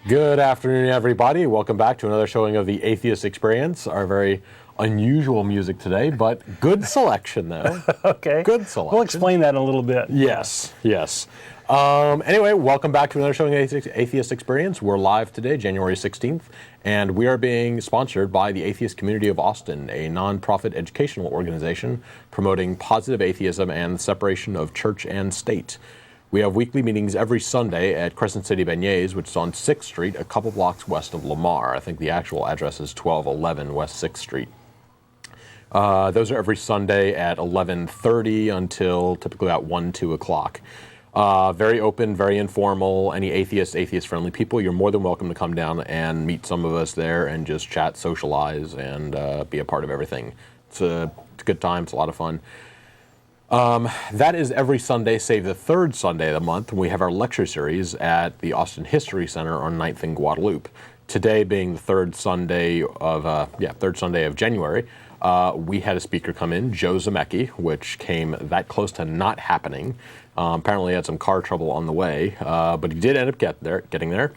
Good afternoon, everybody. Welcome back to another showing of the Atheist Experience. Our very unusual music today, but good selection, though. Okay. Good selection. We'll explain that in a little bit. Yes, yes. Anyway, welcome back to another showing of the Atheist Experience. We're live today, January 16th, and we are being sponsored by the Atheist Community of Austin, a non-profit educational organization promoting positive atheism and the separation of church and state. We have weekly meetings every Sunday at Crescent City Beignets, which is on 6th Street, a couple blocks west of Lamar. I think the actual address is 1211 West 6th Street. Those are every Sunday at 11:30 until typically at 1, 2 o'clock. Very open, very informal. Any atheist-friendly people, you're more than welcome to come down and meet some of us there and just chat, socialize, and be a part of everything. It's a good time. It's a lot of fun. That is every Sunday, save the third Sunday of the month. We have our lecture series at the Austin History Center on 9th and Guadalupe. Today being the third Sunday of January, we had a speaker come in, Joe Zemecki, which came that close to not happening. Apparently had some car trouble on the way, but he did end up getting there,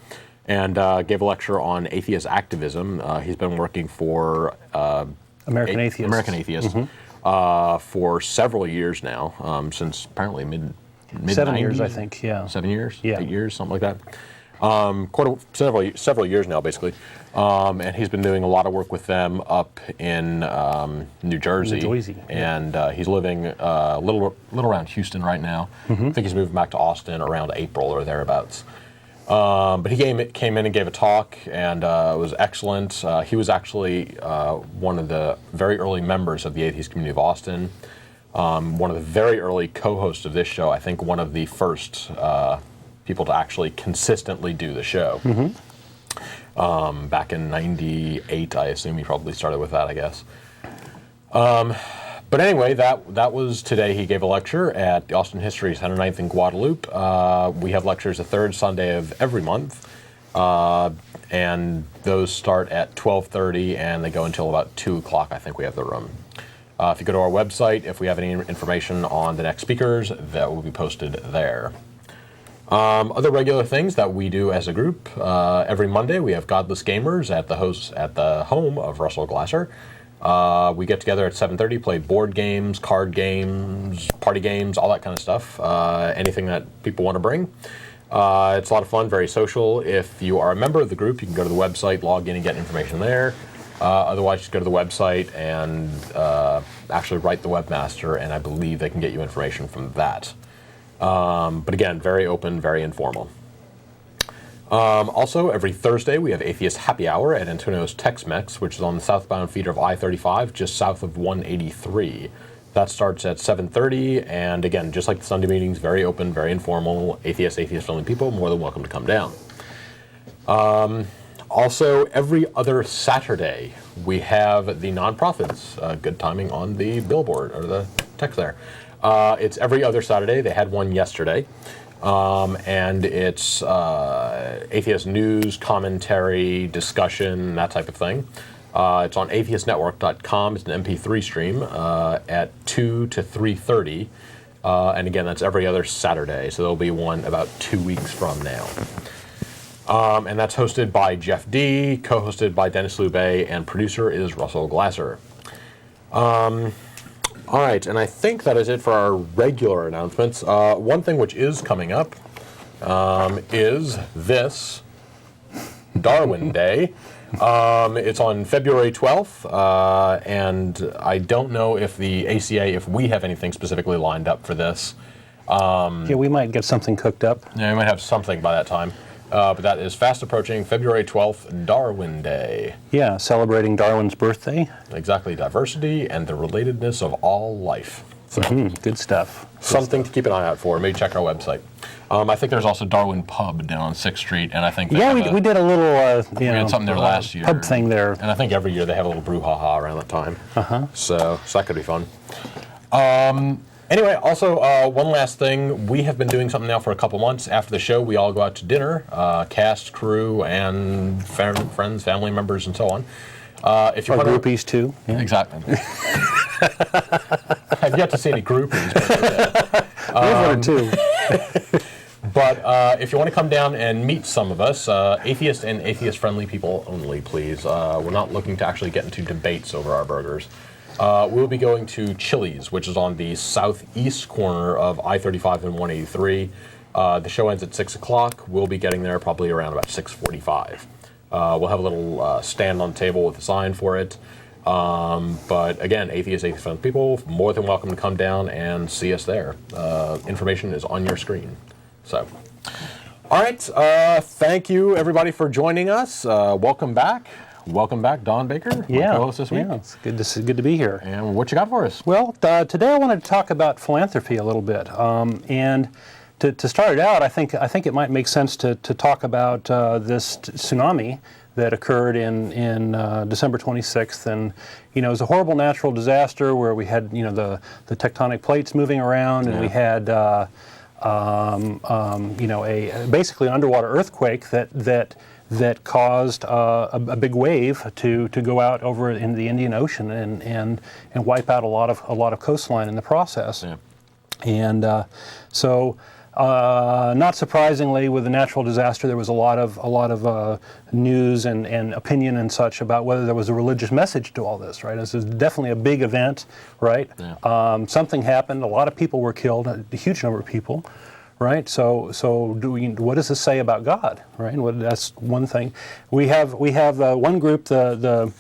and gave a lecture on atheist activism. He's been working for American Atheist. For several years now, since apparently mid 7 years, I think. Yeah. 7 years, Yeah. 8 years, something like that. Several years now, basically. And he's been doing a lot of work with them up in New Jersey. And he's living a little around Houston right now. I think he's moving back to Austin around April or thereabouts. But he came in and gave a talk, and it was excellent. He was actually one of the very early members of the Atheist Community of Austin, one of the very early co-hosts of this show. I think one of the first people to actually consistently do the show. Back in '98, I assume he probably started with that, I guess. But anyway, that was today. He gave a lecture at the Austin History Center, 9th and Guadalupe. We have lectures the third Sunday of every month, and those start at 12:30, and they go until about 2 o'clock, I think we have the room. If you go to our website, if we have any information on the next speakers, that will be posted there. Other regular things that we do as a group, every Monday we have Godless Gamers at the home of Russel Glasser. We get together at 7:30, play board games, card games, party games, all that kind of stuff. Anything that people want to bring. It's a lot of fun, very social. If you are a member of the group, you can go to the website, log in and get information there. Otherwise, just go to the website and actually write the webmaster, and I believe they can get you information from that. But again, very open, very informal. Also, every Thursday, we have Atheist Happy Hour at Antonio's Tex-Mex, which is on the southbound feeder of I-35, just south of 183. That starts at 7:30, and again, just like the Sunday meetings, very open, very informal. Atheist-friendly people, more than welcome to come down. Also, every other Saturday, we have the nonprofits. Good timing on the billboard, or the text there. It's every other Saturday. They had one yesterday. And it's atheist news, commentary, discussion, that type of thing. It's on atheistnetwork.com. It's an MP3 stream at 2 to 3:30. And again, that's every other Saturday. So there'll be one about 2 weeks from now. And that's hosted by Jeff D., co-hosted by Dennis Lubay, and producer is Russel Glasser. All right, and I think that is it for our regular announcements. One thing which is coming up is this Darwin Day. It's on February 12th, and I don't know if the ACA, if we have anything specifically lined up for this. Yeah, we might get something cooked up. Yeah, we might have something by that time. But that is fast approaching, February 12th, Darwin Day. Yeah, celebrating Darwin's birthday. Exactly, diversity and the relatedness of all life. So, good stuff. Something to keep an eye out for. Maybe check our website. I think there's also Darwin Pub down on 6th Street, and I think we did a little we had something there last year. Pub thing there. And I think every year they have a little brouhaha around that time. So that could be fun. Anyway, also, one last thing. We have been doing something now for a couple months. After the show, we all go out to dinner, cast, crew, and friends, family members, and so on. If you want groupies, too. Yeah. Exactly. I've yet to see any groupies. But, one or two. But if you want to come down and meet some of us, atheist and atheist-friendly people only, please. We're not looking to actually get into debates over our burgers. We'll be going to Chili's, which is on the southeast corner of I-35 and 183. The show ends at 6 o'clock. We'll be getting there probably around about 6:45. We'll have a little stand on the table with a sign for it. But again, atheist-friendly people, more than welcome to come down and see us there. Information is on your screen. So, all right. Thank you, everybody, for joining us. Welcome back. Welcome back, Don Baker, my co-host this week. Yeah, it's good to be here. And what you got for us? Well, today I wanted to talk about philanthropy a little bit. And to start it out, I think it might make sense to talk about this tsunami that occurred in December 26th, and it was a horrible natural disaster where we had the tectonic plates moving around, and we had basically an underwater earthquake that caused a big wave to go out over in the Indian Ocean and wipe out a lot of coastline in the process. Yeah. And so. Not surprisingly, with the natural disaster, there was a lot of news and opinion and such about whether there was a religious message to all this. Right, this is definitely a big event. Right, yeah. Something happened. A lot of people were killed. A huge number of people. Right, so what does this say about God? Right, that's one thing. We have one group, the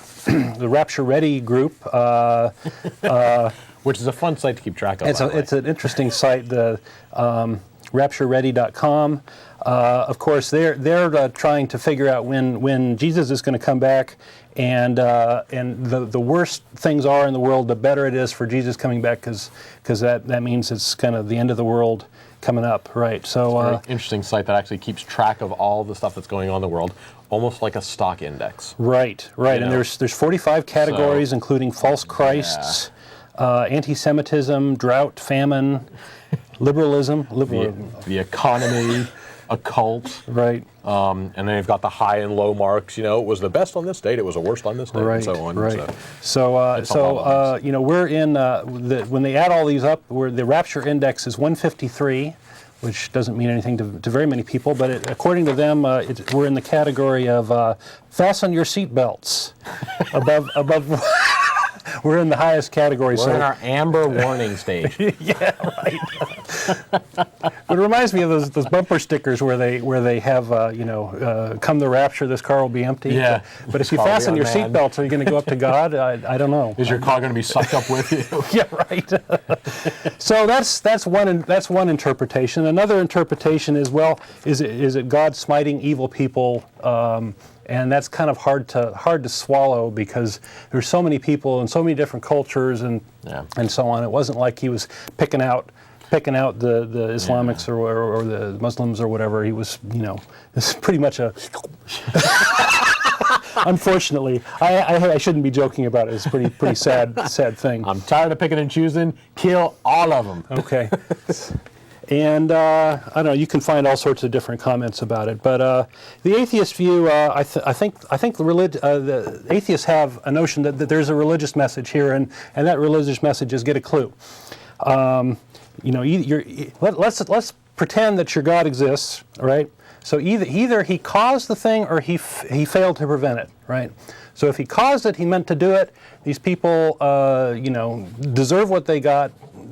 Rapture Ready group. Which is a fun site to keep track of. It's an interesting site. The raptureready.com. Of course, they're trying to figure out when Jesus is going to come back, and the worse things are in the world, the better it is for Jesus coming back, because that means it's kind of the end of the world coming up, right? So it's a very interesting site that actually keeps track of all the stuff that's going on in the world, almost like a stock index. Right. And there's 45 categories, including false Christs, anti-Semitism, drought, famine. Liberalism, the economy, occult, right? And then you've got the high and low marks. It was the best on this date, it was the worst on this date, and so on. Right. So we're in when they add all these up, the Rapture Index is 153, which doesn't mean anything to very many people, but according to them, we're in the category of fasten your seatbelts above. We're in the highest category. We're in our amber warning stage. Yeah, right. It reminds me of those bumper stickers where they have come the rapture, this car will be empty. Yeah. But if you fasten your seatbelts, are you going to go up to God? I don't know. Is your car going to be sucked up with you? Yeah, right. So that's one interpretation. Another interpretation is, is it God smiting evil people? And that's kind of hard to swallow, because there's so many people and so many different cultures and so on. It wasn't like he was picking out the Islamics or the Muslims or whatever. He was, it's pretty much a. Unfortunately, I shouldn't be joking about it. It's a pretty sad thing. I'm tired of picking and choosing. Kill all of them. Okay. And I don't know. You can find all sorts of different comments about it, but the atheist view, I think the atheists have a notion that there's a religious message here, and that religious message is get a clue. Let's pretend that your God exists, right? So either he caused the thing or he failed to prevent it, right? So if he caused it, he meant to do it. These people, deserve what they got.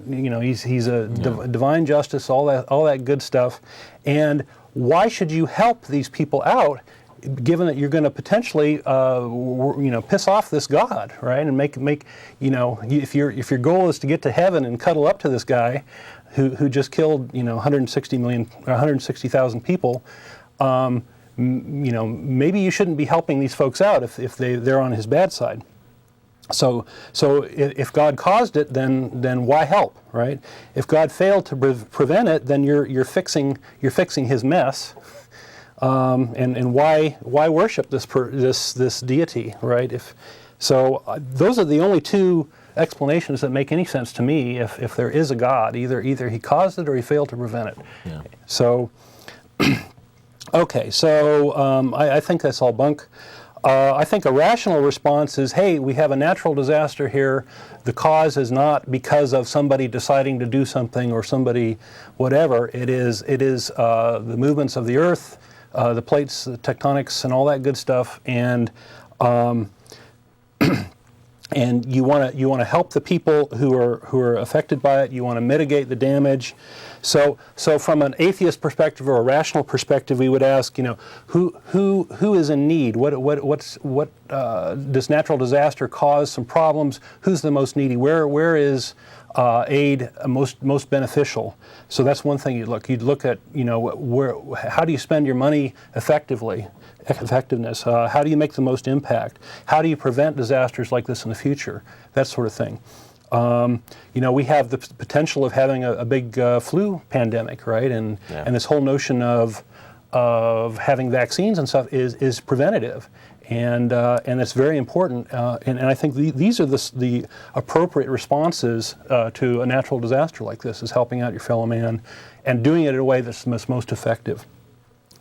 He's a divine justice, all that good stuff. And why should you help these people out, given that you're going to potentially, piss off this God, right? And make if your goal is to get to heaven and cuddle up to this guy, who just killed 160,000 people, maybe you shouldn't be helping these folks out if they're on his bad side. So if God caused it, then why help, right? If God failed to prevent it, then you're fixing his mess, and why worship this deity, right? Those are the only two explanations that make any sense to me. If there is a God, either he caused it or he failed to prevent it. Yeah. So okay, so I think that's all bunk. I think a rational response is, hey, we have a natural disaster here. The cause is not because of somebody deciding to do something or somebody whatever. It is the movements of the earth, the plates, the tectonics, and all that good stuff. And and you want to help the people who are affected by it. You want to mitigate the damage. So from an atheist perspective or a rational perspective, we would ask, who is in need? What does natural disaster cause some problems? Who's the most needy? Where is aid most beneficial? So that's one thing you'd look. You'd look at how do you spend your money effectiveness? How do you make the most impact? How do you prevent disasters like this in the future? That sort of thing. We have the potential of having a big flu pandemic, right? And this whole notion of having vaccines and stuff is preventative, and it's very important. And I think these are the appropriate responses to a natural disaster like this: is helping out your fellow man and doing it in a way that's most effective.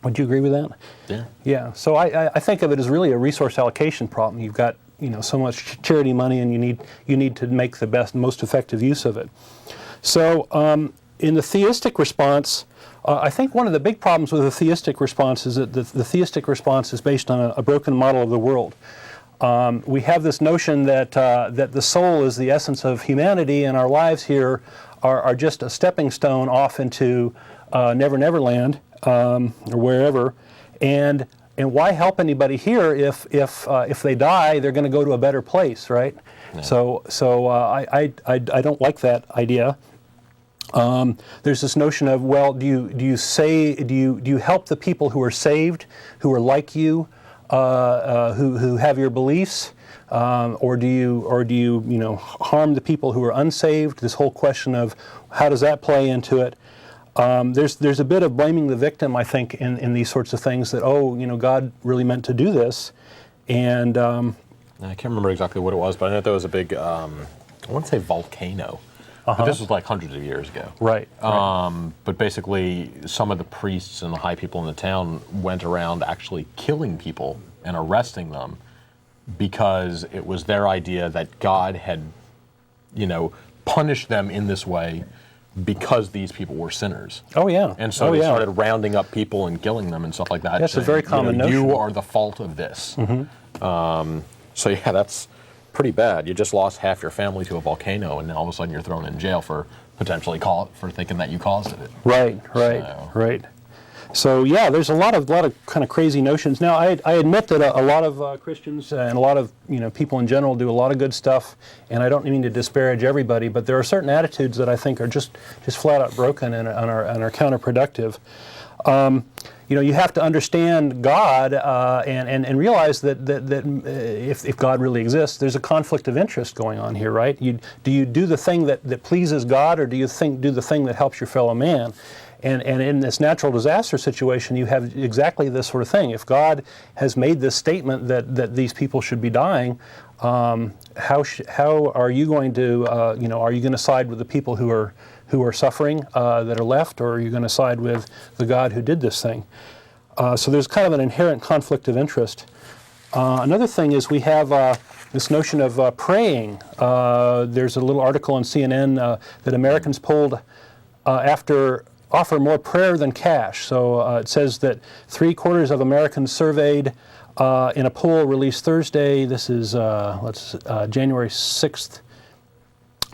Would you agree with that? Yeah. Yeah. So I think of it as really a resource allocation problem. You've got so much charity money, and you need to make the most effective use of it. So in the theistic response, I think one of the big problems with the theistic response is that the theistic response is based on a broken model of the world. We have this notion that the soul is the essence of humanity, and our lives here are just a stepping stone off into Never Never Land. Or wherever, and why help anybody here if they die, they're going to go to a better place, right? Yeah. So I don't like that idea. There's this notion of, well, do you help the people who are saved, who are like you, who have your beliefs, or do you harm the people who are unsaved? This whole question of how does that play into it? There's a bit of blaming the victim, I think, in these sorts of things, that, God really meant to do this. And I can't remember exactly what it was, but I know there was a big, I want to say volcano. But this was like hundreds of years ago. Right. But basically, some of the priests and the high people in the town went around actually killing people and arresting them because it was their idea that God had, punished them in this way because these people were sinners. Oh, yeah. And so they started rounding up people and killing them and stuff like that. That's a very common notion. You are the fault of this. Mm-hmm. So yeah, that's pretty bad. You just lost half your family to a volcano, and now all of a sudden you're thrown in jail for potentially for thinking that you caused it. Right. So yeah, there's a lot of kind of crazy notions. Now I admit that a lot of Christians and a lot of people in general do a lot of good stuff, and I don't mean to disparage everybody, but there are certain attitudes that I think are just flat out broken and are counterproductive. You have to understand God and realize that if God really exists, there's a conflict of interest going on here, right? Do you do the thing that pleases God, or do you do the thing that helps your fellow man? And in this natural disaster situation, you have exactly this sort of thing. If God has made this statement that these people should be dying, how are you going to are you going to side with the people who are suffering that are left, or are you going to side with the God who did this thing? So there's kind of an inherent conflict of interest. Another thing is we have this notion of praying. There's a little article on CNN that Americans polled offer more prayer than cash. So it says that 3/4 of Americans surveyed in a poll released Thursday, this is January 6th,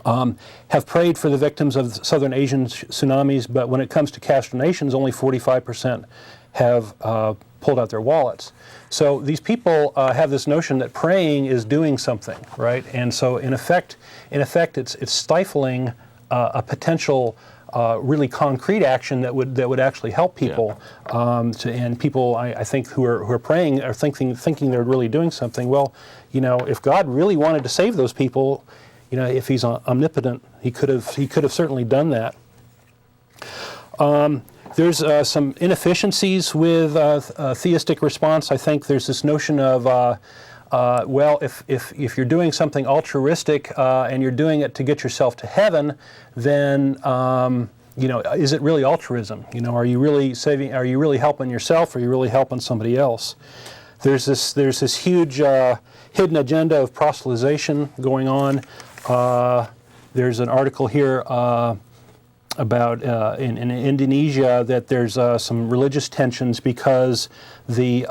have prayed for the victims of Southern Asian tsunamis, but when it comes to cash donations, only 45% have pulled out their wallets. So these people have this notion that praying is doing something, right? And so in effect, it's stifling a potential really concrete action that would actually help people. Yeah. And people, I think, who are praying are thinking they're really doing something. Well, if God really wanted to save those people, if He's omnipotent, He could have certainly done that. There's some inefficiencies with a theistic response. I think there's this notion of if you're doing something altruistic and you're doing it to get yourself to heaven, then is it really altruism? Are you really saving? Are you really helping yourself? Or are you really helping somebody else? there's this huge hidden agenda of proselytization going on. There's an article here about in Indonesia that there's some religious tensions because the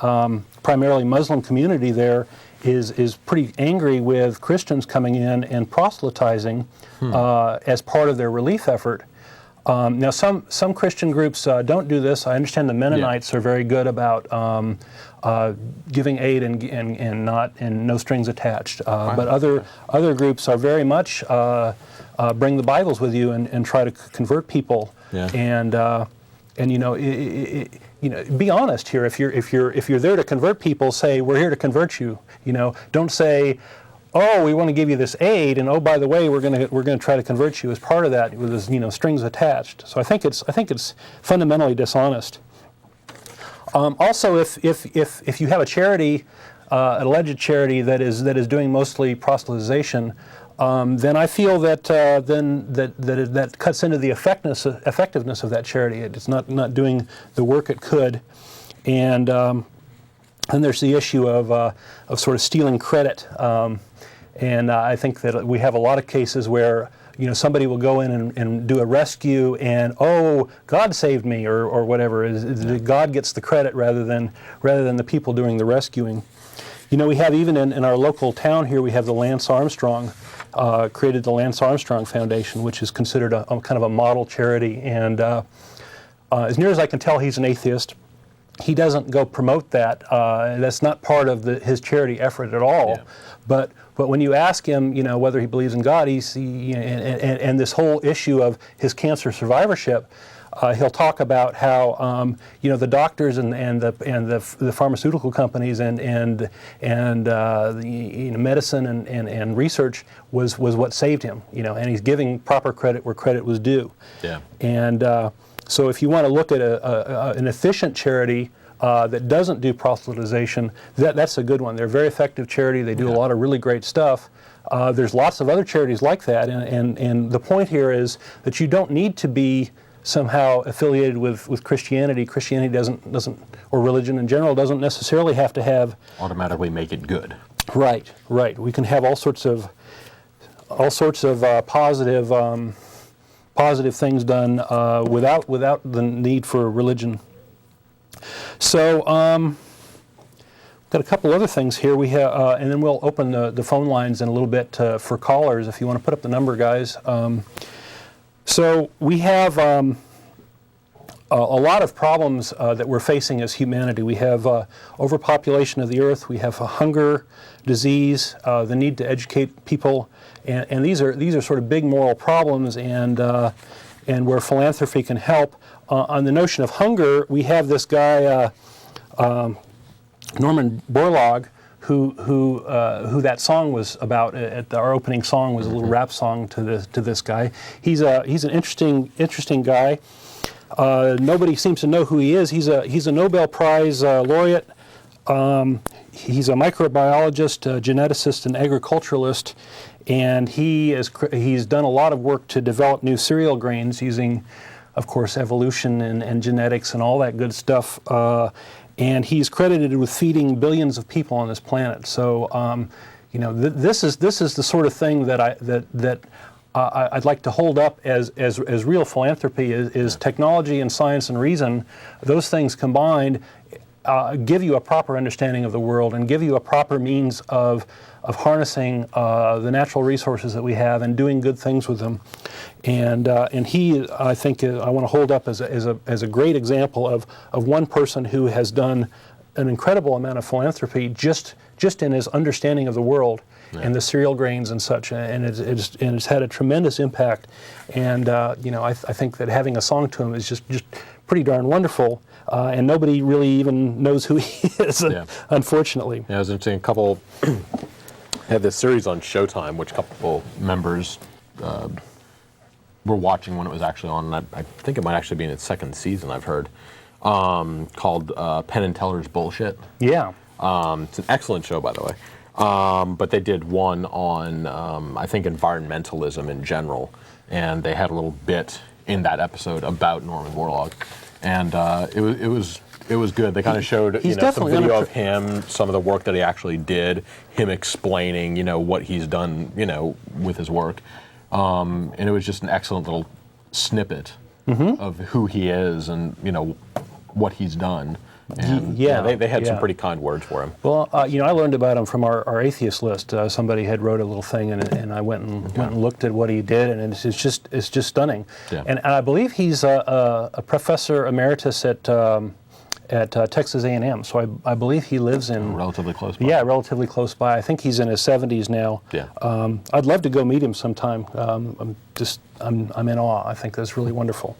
primarily Muslim community there is pretty angry with Christians coming in and proselytizing as part of their relief effort. Now, some Christian groups don't do this. I understand the Mennonites are very good about giving aid and no strings attached. But other groups are very much bring the Bibles with you and try to convert people. Yeah. And you know, be honest here. If you're there to convert people, say we're here to convert you. You know, don't say, oh, we want to give you this aid, and oh, by the way, we're going to try to convert you as part of that with this, strings attached. So I think it's fundamentally dishonest. Also, if you have a charity, an alleged charity that is doing mostly proselytization, then I feel that that cuts into the effectiveness of that charity. It's not doing the work it could, and there's the issue of sort of stealing credit. And I think that we have a lot of cases where somebody will go in and do a rescue, and oh, God saved me, or whatever. God gets the credit rather than the people doing the rescuing. We have even in our local town here, we have the Lance Armsrong, created the Lance Armstrong Foundation, which is considered a kind of a model charity. And as near as I can tell, he's an atheist. He doesn't go promote that. That's not part of his charity effort at all. Yeah. But when you ask him, whether he believes in God, and this whole issue of his cancer survivorship, he'll talk about how the doctors and the pharmaceutical companies and medicine and research was what saved him. And he's giving proper credit where credit was due. Yeah. And so if you want to look at an efficient charity that doesn't do proselytization, that's a good one. They're a very effective charity. They do a lot of really great stuff. There's lots of other charities like that, and the point here is that you don't need to be somehow affiliated with Christianity. Christianity doesn't, or religion in general, doesn't necessarily have to have automatically make it good. Right. We can have all sorts of positive things done without the need for religion. So, got a couple other things here. We have, and then we'll open the phone lines in a little bit for callers. If you want to put up the number, guys. So we have a lot of problems that we're facing as humanity. We have overpopulation of the earth. We have hunger, disease, the need to educate people, and these are sort of big moral problems, and where philanthropy can help. On the notion of hunger, we have this guy Norman Borlaug, who that song was about. Our opening song was a little rap song to this guy. He's an interesting guy. Nobody seems to know who he is. He's a Nobel Prize laureate. He's a microbiologist, a geneticist, and agriculturalist, and he's done a lot of work to develop new cereal grains using, of course, evolution and genetics and all that good stuff. And he's credited with feeding billions of people on this planet. So, this is the sort of thing that I'd like to hold up as real philanthropy. Is technology and science and reason. Those things combined give you a proper understanding of the world and give you a proper means of harnessing the natural resources that we have and doing good things with them. And he, I think, I want to hold up as a great example of one person who has done an incredible amount of philanthropy just in his understanding of the world and the cereal grains and such, and it's had a tremendous impact. And I think that having a song to him is just pretty darn wonderful. And nobody really even knows who he is, unfortunately. Yeah, I was interesting. A couple had this series on Showtime, which a couple members were watching when it was actually on. And I think it might actually be in its second season, I've heard, called Penn and Teller's Bullshit. Yeah. It's an excellent show, by the way. But they did one on, I think, environmentalism in general. And they had a little bit in that episode about Norman Borlaug. and it was good. They kind of showed some video of him, some of the work that he actually did, him explaining what he's done with his work, and it was just an excellent little snippet of who he is and what he's done. And they had some pretty kind words for him. Well, I learned about him from our atheist list. Somebody had wrote a little thing, and I went and looked at what he did, and it's just stunning. Yeah. And I believe he's a professor emeritus at Texas A&M. So I believe he lives in relatively close by. Yeah, relatively close by. I think he's in his 70s now. Yeah. I'd love to go meet him sometime. I'm in awe. I think that's really wonderful.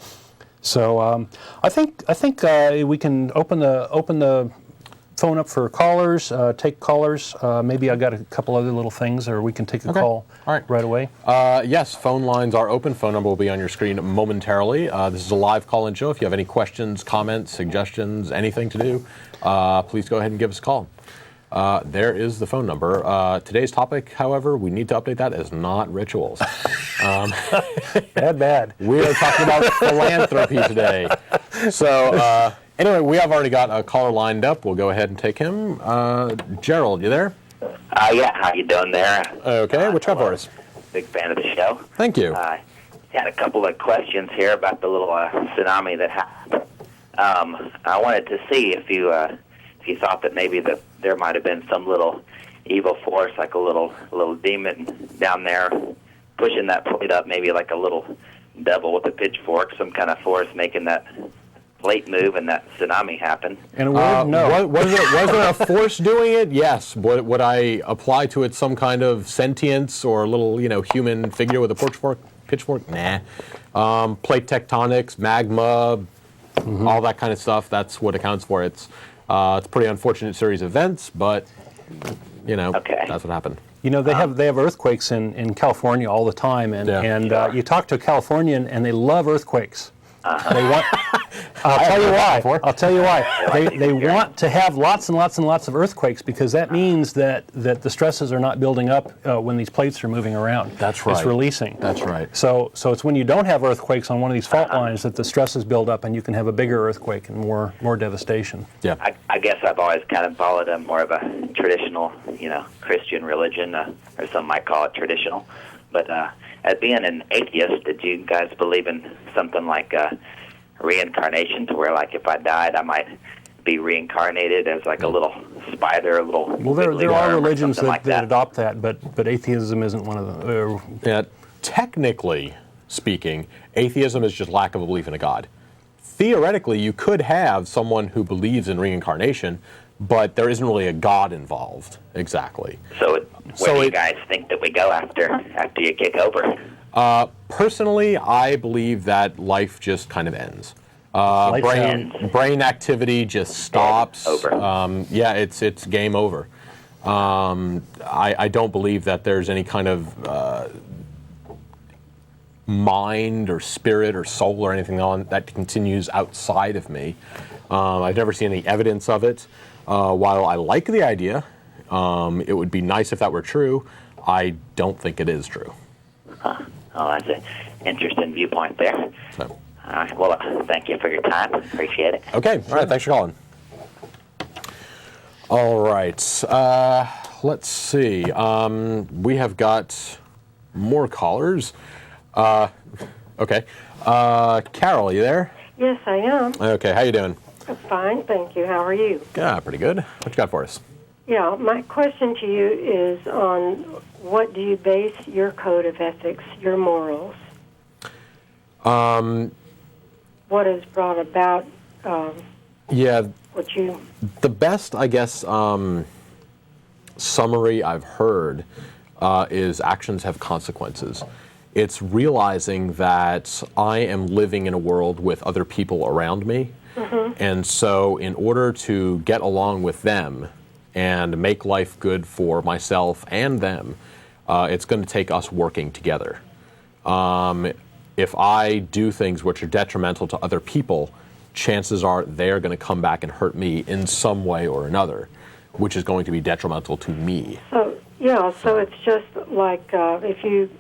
So I think we can open the phone up for callers, take callers. Maybe I got a couple other little things, or we can take a call right away. Yes, phone lines are open. Phone number will be on your screen momentarily. This is a live call-in show. If you have any questions, comments, suggestions, anything to do, please go ahead and give us a call. There is the phone number. Today's topic, however, we need to update that as not rituals. Bad. We are talking about philanthropy today. So anyway, we have already got a caller lined up. We'll go ahead and take him. Gerald, you there? Yeah, how you doing there? Okay, what you got for us? Big fan of the show. Thank you. Had a couple of questions here about the little tsunami that happened. I wanted to see if you thought that maybe there might have been some little evil force, like a little demon down there pushing that plate up, maybe like a little devil with a pitchfork, some kind of force making that plate move and that tsunami happen. And no. Was there a force doing it? Yes. Would I apply to it some kind of sentience or a little human figure with a pitchfork? Nah. Plate tectonics, magma, all that kind of stuff. That's what accounts for it. It's a pretty unfortunate series of events, but that's what happened. They have earthquakes in California all the time, and you talk to a Californian and they love earthquakes. They want. I'll tell you why. They want to have lots and lots and lots of earthquakes because that means that the stresses are not building up when these plates are moving around. That's right. It's releasing. That's right. So it's when you don't have earthquakes on one of these fault lines that the stresses build up and you can have a bigger earthquake and more devastation. Yeah. I guess I've always kind of followed a more of a traditional, Christian religion, or some might call it traditional, but. As being an atheist, did you guys believe in something like reincarnation, to where, like, if I died, I might be reincarnated as like a little spider, a little. Well, there are religions that adopt that, but atheism isn't one of them. Yeah, technically speaking, atheism is just lack of a belief in a god. Theoretically, you could have someone who believes in reincarnation, but there isn't really a god involved. Exactly. So where do you guys think that we go after you kick over? Personally, I believe that life just kind of ends. Brain activity just stops. Over. It's game over. I don't believe that there's any kind of mind or spirit or soul or anything on that continues outside of me. I've never seen any evidence of it. While I like the idea, it would be nice if that were true. I don't think it is true. Oh, that's an interesting viewpoint there. So. All right. Well, thank you for your time. Appreciate it. Okay. All right. Thanks for calling. All right. Let's see. We have got more callers. Okay. Carol, you there? Yes, I am. Okay. How you doing? Fine, thank you. How are you? Yeah, pretty good. What you got for us? Yeah, my question to you is on what do you base your code of ethics, your morals? What has brought about what you... The best, I guess, summary I've heard is actions have consequences. It's realizing that I am living in a world with other people around me. Mm-hmm. And so in order to get along with them and make life good for myself and them, it's going to take us working together. If I do things which are detrimental to other people, chances are they're going to come back and hurt me in some way or another, which is going to be detrimental to me. So it's just like if you,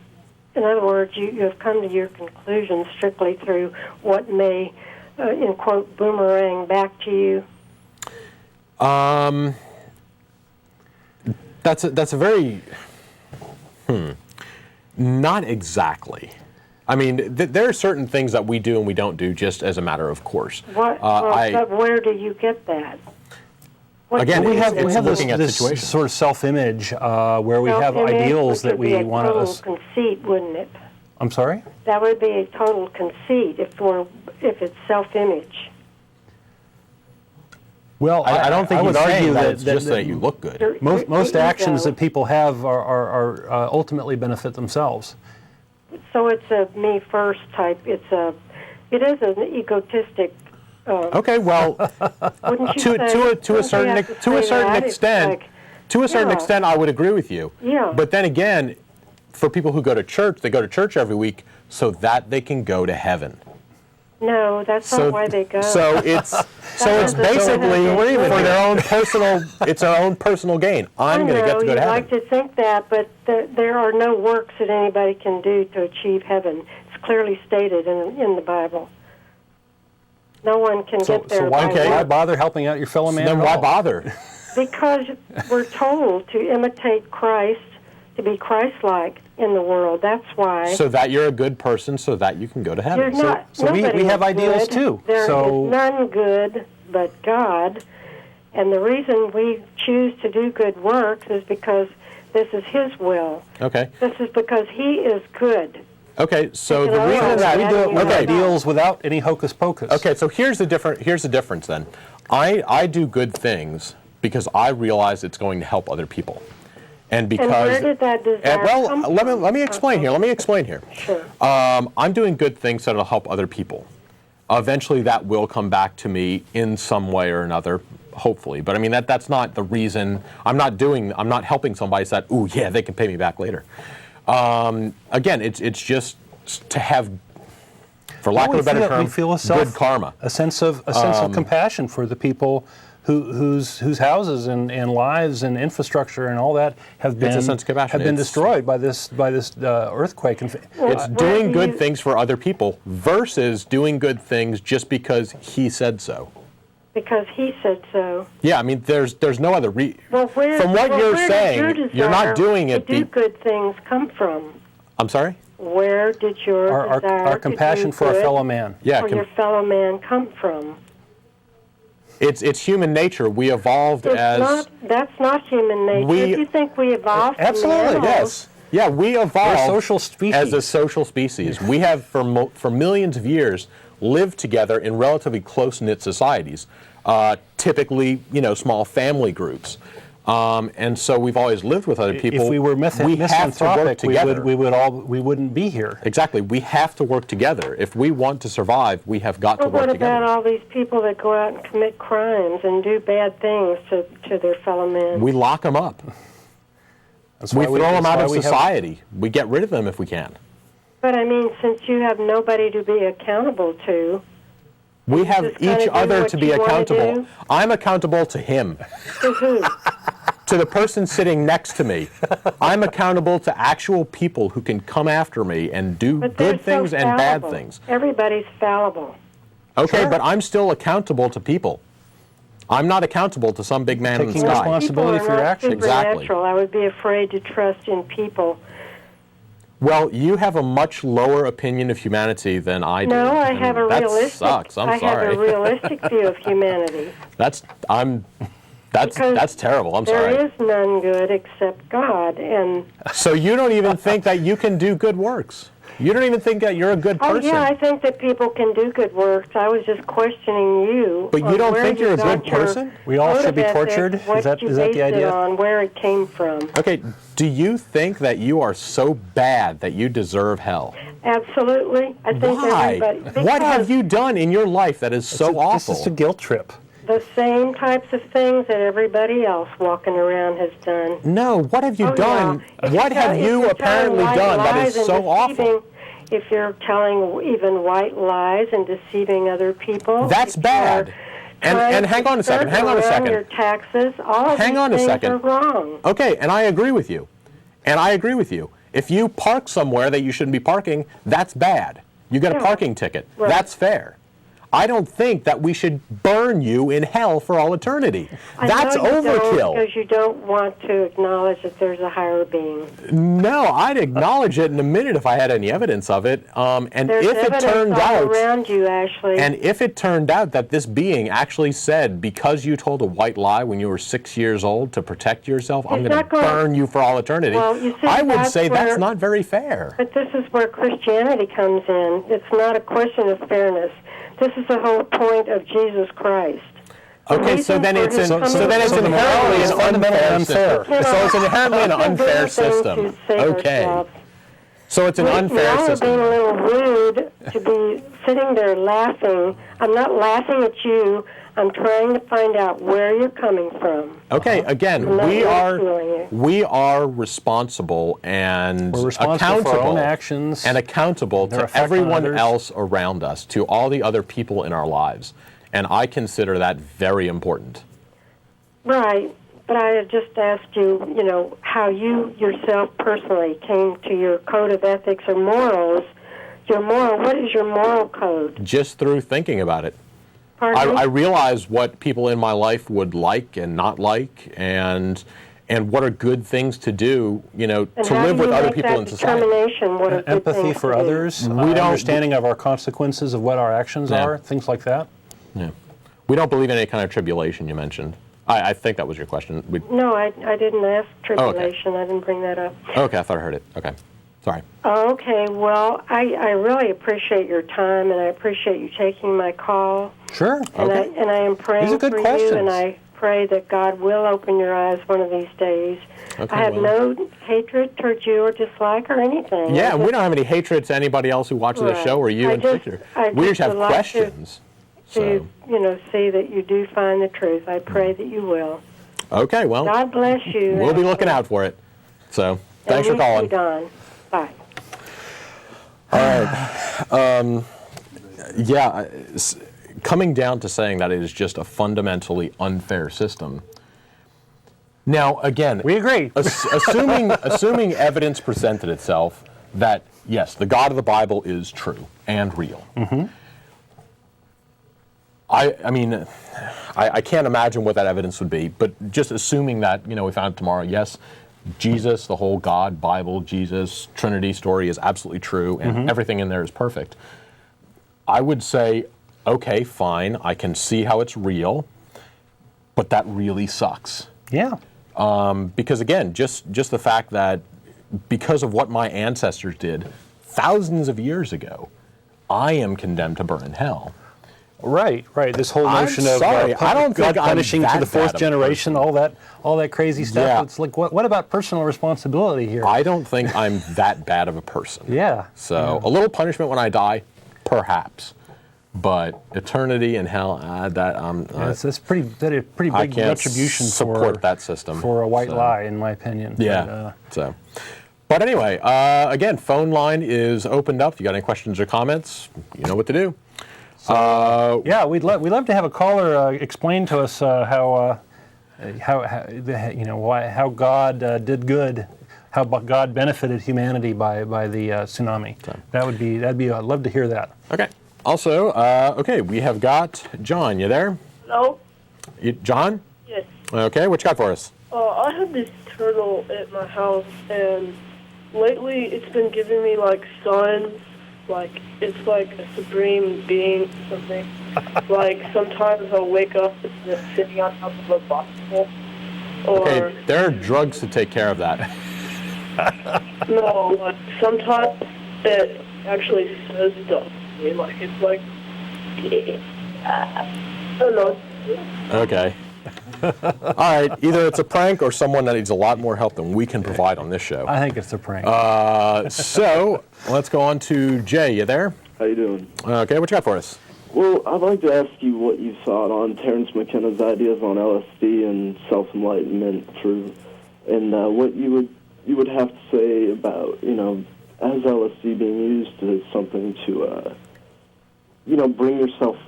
in other words, you have come to your conclusion strictly through what may in quote, boomerang back to you? That's a very, not exactly. I mean, there are certain things that we do and we don't do just as a matter of course. But where do you get that? Again, we have this sort of self-image where we have ideals that we want to. That would be a total conceit, wouldn't it? I'm sorry? That would be a total conceit if it's self-image. Well, I don't think I would argue that it's just that you look good. Most actions that people have are ultimately benefit themselves. So it's a me first type. It is an egotistic. Okay, well, to a certain extent, I would agree with you. Yeah. But then again, for people who go to church, they go to church every week so that they can go to heaven. No, that's not why they go. So it's basically for their own personal. It's our own personal gain. I'm going to get to go to heaven. You'd like to think that, but there are no works that anybody can do to achieve heaven. It's clearly stated in the Bible. No one can get there. So why bother helping out your fellow man? Then why bother? Because we're told to imitate Christ, to be Christ-like in the world. That's why. So that you're a good person, so that you can go to heaven. You're not. So we have ideals too. There is none good but God, and the reason we choose to do good works is because this is His will. Okay. This is because He is good. Okay, so the reason that we do it with ideals without any hocus pocus. Okay, so here's the difference then. I do good things because I realize it's going to help other people. And because where did that desire come from? let me explain here. Let me explain here. Sure. I'm doing good things that'll help other people. Eventually, that will come back to me in some way or another, hopefully. But I mean, that's not the reason. I'm not helping somebody so that, ooh, yeah, they can pay me back later. Again, it's just to have, for lack of a better term, good karma. A sense of compassion for the people whose houses and lives and infrastructure and all that have been destroyed by this earthquake. It's doing good things for other people versus doing good things just because he said so. Because he said so. Yeah, I mean, there's no other from what you're saying, you're not doing it. Where do good things come from? I'm sorry? Where did your our compassion for a fellow man? For your fellow man come from? It's human nature. We evolved that's not human nature. You think we evolved? Absolutely, yes. Yeah, we evolved social species. As a social species. We have, for millions of years, lived together in relatively close-knit societies, typically, small family groups. And so we've always lived with other people. If we were misanthropic, we wouldn't be here. Exactly. We have to work together. If we want to survive, we have got to work together. What about all these people that go out and commit crimes and do bad things to their fellow men? We lock them up. We throw them out of society. We get rid of them if we can. But I mean, since you have nobody to be accountable to, we have each other to be accountable. I'm accountable to him. To who? To the person sitting next to me. I'm accountable to actual people who can come after me and do good things and bad things. Everybody's fallible. Okay, sure. But I'm still accountable to people. I'm not accountable to some big man in the sky. Taking responsibility for your actions. Exactly. I would be afraid to trust in people. Well, you have a much lower opinion of humanity than I do. No, I have a realistic. Sucks. I'm sorry. I have a realistic view of humanity. That's terrible. I'm sorry. There is none good except God, and so you don't even think that you can do good works. You don't even think that you're a good person. Oh yeah, I think that people can do good works. I was just questioning you. But you don't think you're a good person? We all should be tortured? Is that the idea? On where it came from. Okay, do you think that you are so bad that you deserve hell? Absolutely. I think Why? everybody. What have you done in your life that is so awful? This is a guilt trip. The same types of things that everybody else walking around has done. No, what have you done? Yeah. What have you apparently done that is so awful? If you're telling even white lies and deceiving other people, that's bad. And hang on a second. Hang on a second. Your taxes, all of these things are wrong. Okay, and I agree with you. If you park somewhere that you shouldn't be parking, that's bad. You get a parking ticket. Right. That's fair. I don't think that we should burn you in hell for all eternity. That's overkill. Because you don't want to acknowledge that there's a higher being. No, I'd acknowledge it in a minute if I had any evidence of it. And there's if it turned all out around you, Ashley. And if it turned out that this being actually said, because you told a white lie when you were 6 years old to protect yourself, I'm going to burn you for all eternity, well, you see, I would say that's not very fair. But this is where Christianity comes in. It's not a question of fairness. This is the whole point of Jesus Christ. Okay, so then it's inherently unfair. So it's inherently an unfair system. Okay. So it's an unfair system. You're being a little rude to be sitting there laughing. I'm not laughing at you. I'm trying to find out where you're coming from. Okay, again, we are responsible and accountable for our own actions and accountable to everyone else around us, to all the other people in our lives. And I consider that very important. Right. But I had just asked you, how you yourself personally came to your code of ethics or morals. What is your moral code? Just through thinking about it. Pardon me? I realize what people in my life would like and not like, and what are good things to do, to live with other people in society. What are empathy for others, understanding of our consequences of what our actions are, things like that. Yeah. We don't believe in any kind of tribulation you mentioned. I think that was your question. No, I didn't ask tribulation. Oh, okay. I didn't bring that up. Okay, I thought I heard it. Okay. Sorry. Okay, well, I really appreciate your time, and I appreciate you taking my call. Sure. And, okay. I am praying for questions. you, and I pray that God will open your eyes one of these days. Okay, I have no hatred towards you or dislike or anything. Yeah, we don't have any hatred to anybody else who watches the show or you in particular. We just have questions. To see that you do find the truth. I pray that you will. Okay, well. God bless you. We'll be looking out for it. So, thanks for calling. Don. Bye. All right. Coming down to saying that it is just a fundamentally unfair system. Now, again, we agree. assuming evidence presented itself that, yes, the God of the Bible is true and real. Mm-hmm. I can't imagine what that evidence would be, but just assuming that, we found it tomorrow, yes, Jesus, the whole God, Bible, Jesus, Trinity story is absolutely true, and everything in there is perfect. I would say, okay, fine, I can see how it's real, but that really sucks. Yeah. Because again, just the fact that because of what my ancestors did thousands of years ago, I am condemned to burn in hell. Right. This whole notion of God punishing to the fourth generation, all that crazy stuff. Yeah. It's like, what about personal responsibility here? I don't think I'm that bad of a person. Yeah. So a little punishment when I die, perhaps, but eternity in hell, that's pretty big retribution support that system for a white lie, in my opinion. Yeah. But anyway, again, phone line is opened up. If you got any questions or comments, you know what to do. So, we'd love to have a caller explain to us how God did good, how God benefited humanity by the tsunami. So. That'd be I'd love to hear that. Okay. Also, we have got John. You there? Hello. John? Yes. Okay. What you got for us? I have this turtle at my house, and lately it's been giving me signs. It's like a supreme being or something. Sometimes I'll wake up and it's sitting on top of a bicycle. Okay, there are drugs to take care of that. No, sometimes it actually says stuff to me. I don't know. Okay. All right, either it's a prank or someone that needs a lot more help than we can provide on this show. I think it's a prank. So, let's go on to Jay. You there? How you doing? Okay, what you got for us? Well, I'd like to ask you what you thought on Terence McKenna's ideas on LSD and self-enlightenment and what you would have to say about, as LSD being used as something to, bring yourself,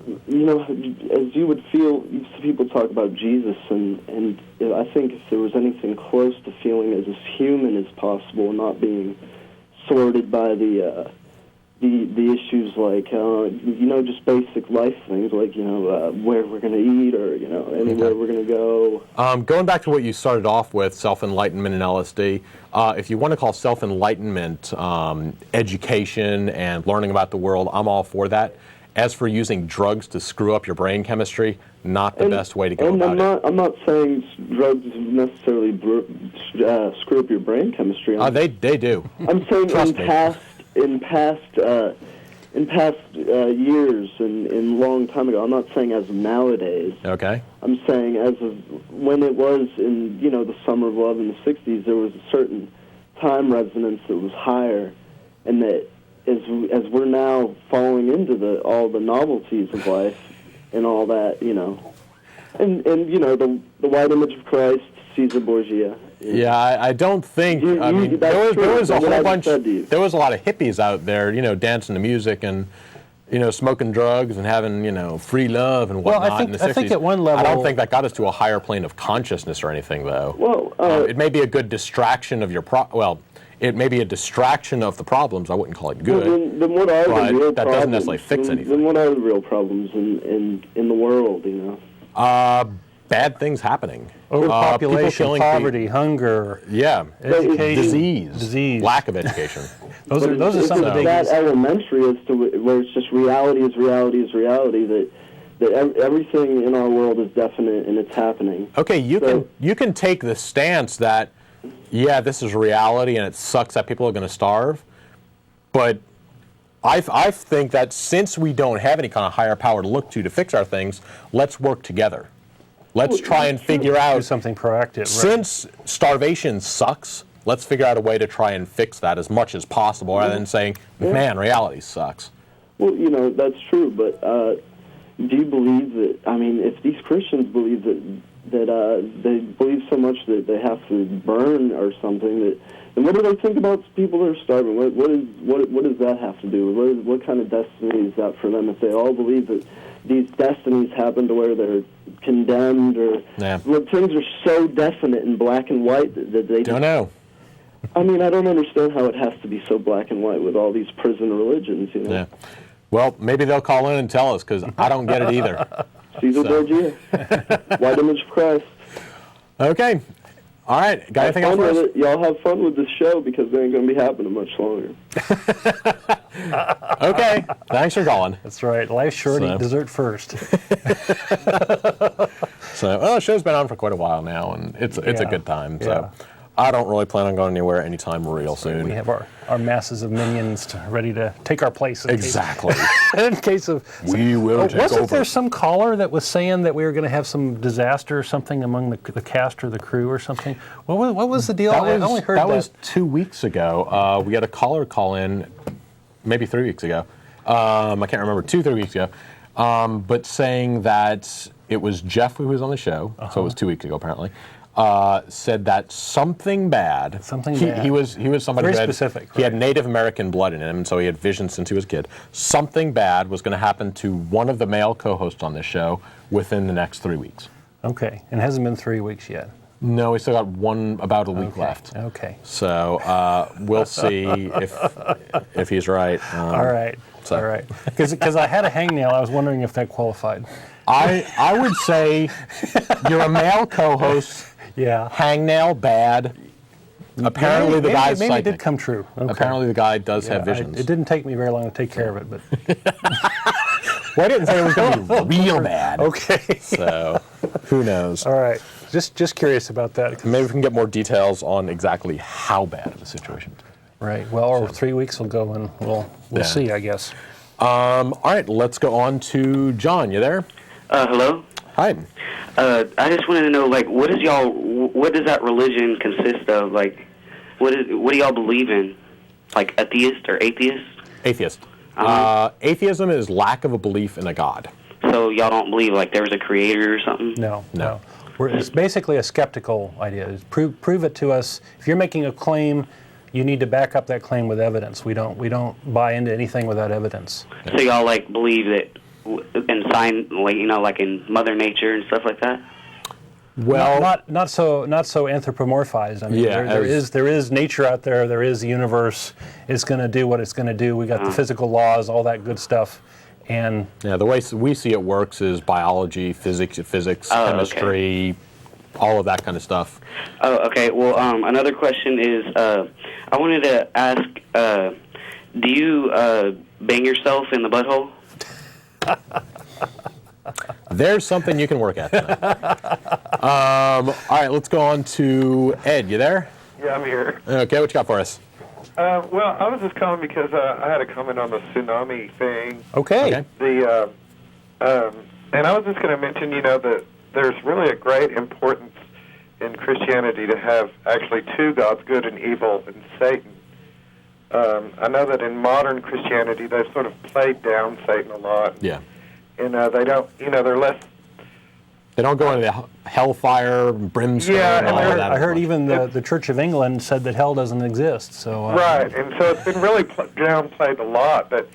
as you would feel, people talk about Jesus, and I think if there was anything close to feeling as human as possible, not being sorted by the the issues like just basic life things like where we're going to eat or anywhere we're going to go. Going back to what you started off with, self-enlightenment and LSD, if you want to call self-enlightenment education and learning about the world, I'm all for that. As for using drugs to screw up your brain chemistry, not the best way to go about it. I'm not saying drugs necessarily screw up your brain chemistry. They do. I'm saying Trust me. in past years and long time ago. I'm not saying as of nowadays. Okay. I'm saying as of when it was in the summer of love in the '60s, there was a certain time resonance that was higher, and that as we're now falling into all the novelties of life and all that, and the white image of Christ, Cesare Borgia. Yeah, I don't think. There was a whole bunch. There was a lot of hippies out there, dancing to music and, smoking drugs and having, free love and whatnot. Well, I think at one level, I don't think that got us to a higher plane of consciousness or anything, though. Well, it may be a good distraction of your it may be a distraction of the problems. I wouldn't call it good. Well, then what are the real problems? That doesn't necessarily fix anything. Then what are the real problems in the world? Bad things happening. Overpopulation, poverty, hunger. Yeah, education, disease, lack of education. those are some of the biggest. That elementary as to where it's just reality is reality is reality. That everything in our world is definite and it's happening. Okay, you can take the stance that this is reality and it sucks that people are going to starve, but I think that since we don't have any kind of higher power to look to fix our things, let's work together. Let's try and figure out... Do something proactive. Since starvation sucks, let's figure out a way to try and fix that as much as possible rather than saying, man, reality sucks. Well, that's true, but do you believe that, if these Christians believe that they believe so much that they have to burn or something, and what do they think about people that are starving? What does that have to do? What kind of destiny is that for them if they all believe that these destinies happen to where they're condemned or things are so definite and black and white that they don't know. I don't understand how it has to be so black and white with all these prison religions, Yeah. Well, maybe they'll call in and tell us because I don't get it either. Cesare Borgia, white image of Christ. Okay. All right. Got anything else for us? Y'all have fun with the show because they ain't going to be happening much longer. Okay. Thanks for calling. That's right. Life's short, eat dessert first. The show's been on for quite a while now, and it's a good time. So I don't really plan on going anywhere anytime real soon. We have our masses of minions ready to take our place. Exactly. In case of... We will take over. Wasn't there some caller that was saying that we were going to have some disaster or something among the cast or the crew or something? What was the deal? I only heard that. That was 2 weeks ago. We had a caller call in, maybe 3 weeks ago. I can't remember, 2-3 weeks ago. But saying that it was Jeff who was on the show, so it was 2 weeks ago apparently, said that something bad. He was somebody very who had, specific. He had Native American blood in him, and so he had visions since he was a kid. Something bad was going to happen to one of the male co-hosts on this show within the next 3 weeks. Okay, and it hasn't been 3 weeks yet. No, we still got about a week left. Okay. So we'll see if he's right. All right. All right. Because I had a hangnail, I was wondering if that qualified. I would say you're a male co-host. Yeah. Hangnail, bad. Apparently the guy's psychic. Maybe it did come true. Okay. Apparently the guy does have visions. It didn't take me very long to take care of it, but... Well, I didn't say it was going to be real bad. Okay. So, who knows? All right. Just curious about that. Maybe we can get more details on exactly how bad of a situation. Right. Well, or 3 weeks will go and we'll see, I guess. All right. Let's go on to John. You there? Hello? Hi. I just wanted to know, what does that religion consist of? What do y'all believe in? Atheist or atheist? Atheist. Atheism is lack of a belief in a God. So y'all don't believe there was a creator or something? No. It's basically a skeptical idea. Prove it to us. If you're making a claim, you need to back up that claim with evidence. We don't buy into anything without evidence. So y'all believe that in science, in Mother Nature and stuff like that? Well, not so anthropomorphized. I mean, Yeah, there is nature out there. There is the universe. It's going to do what it's going to do. We got the physical laws, all that good stuff, and yeah, the way we see it works is biology, physics, chemistry, all of that kind of stuff. Oh, okay. Well, another question is, I wanted to ask, do you bang yourself in the butthole? There's something you can work at tonight. All right, let's go on to Ed. You there? Yeah, I'm here. Okay, what you got for us? Well, I was just calling because I had a comment on the tsunami thing. okay. And I was just going to mention, that there's really a great importance in Christianity to have actually two gods, good and evil, and Satan. I know that in modern Christianity they've sort of played down Satan a lot. Yeah. And they don't, they're less. They don't go into the hellfire, brimstone, and all of that. I heard even the Church of England said that hell doesn't exist. So Right, and so it's been really downplayed a lot. But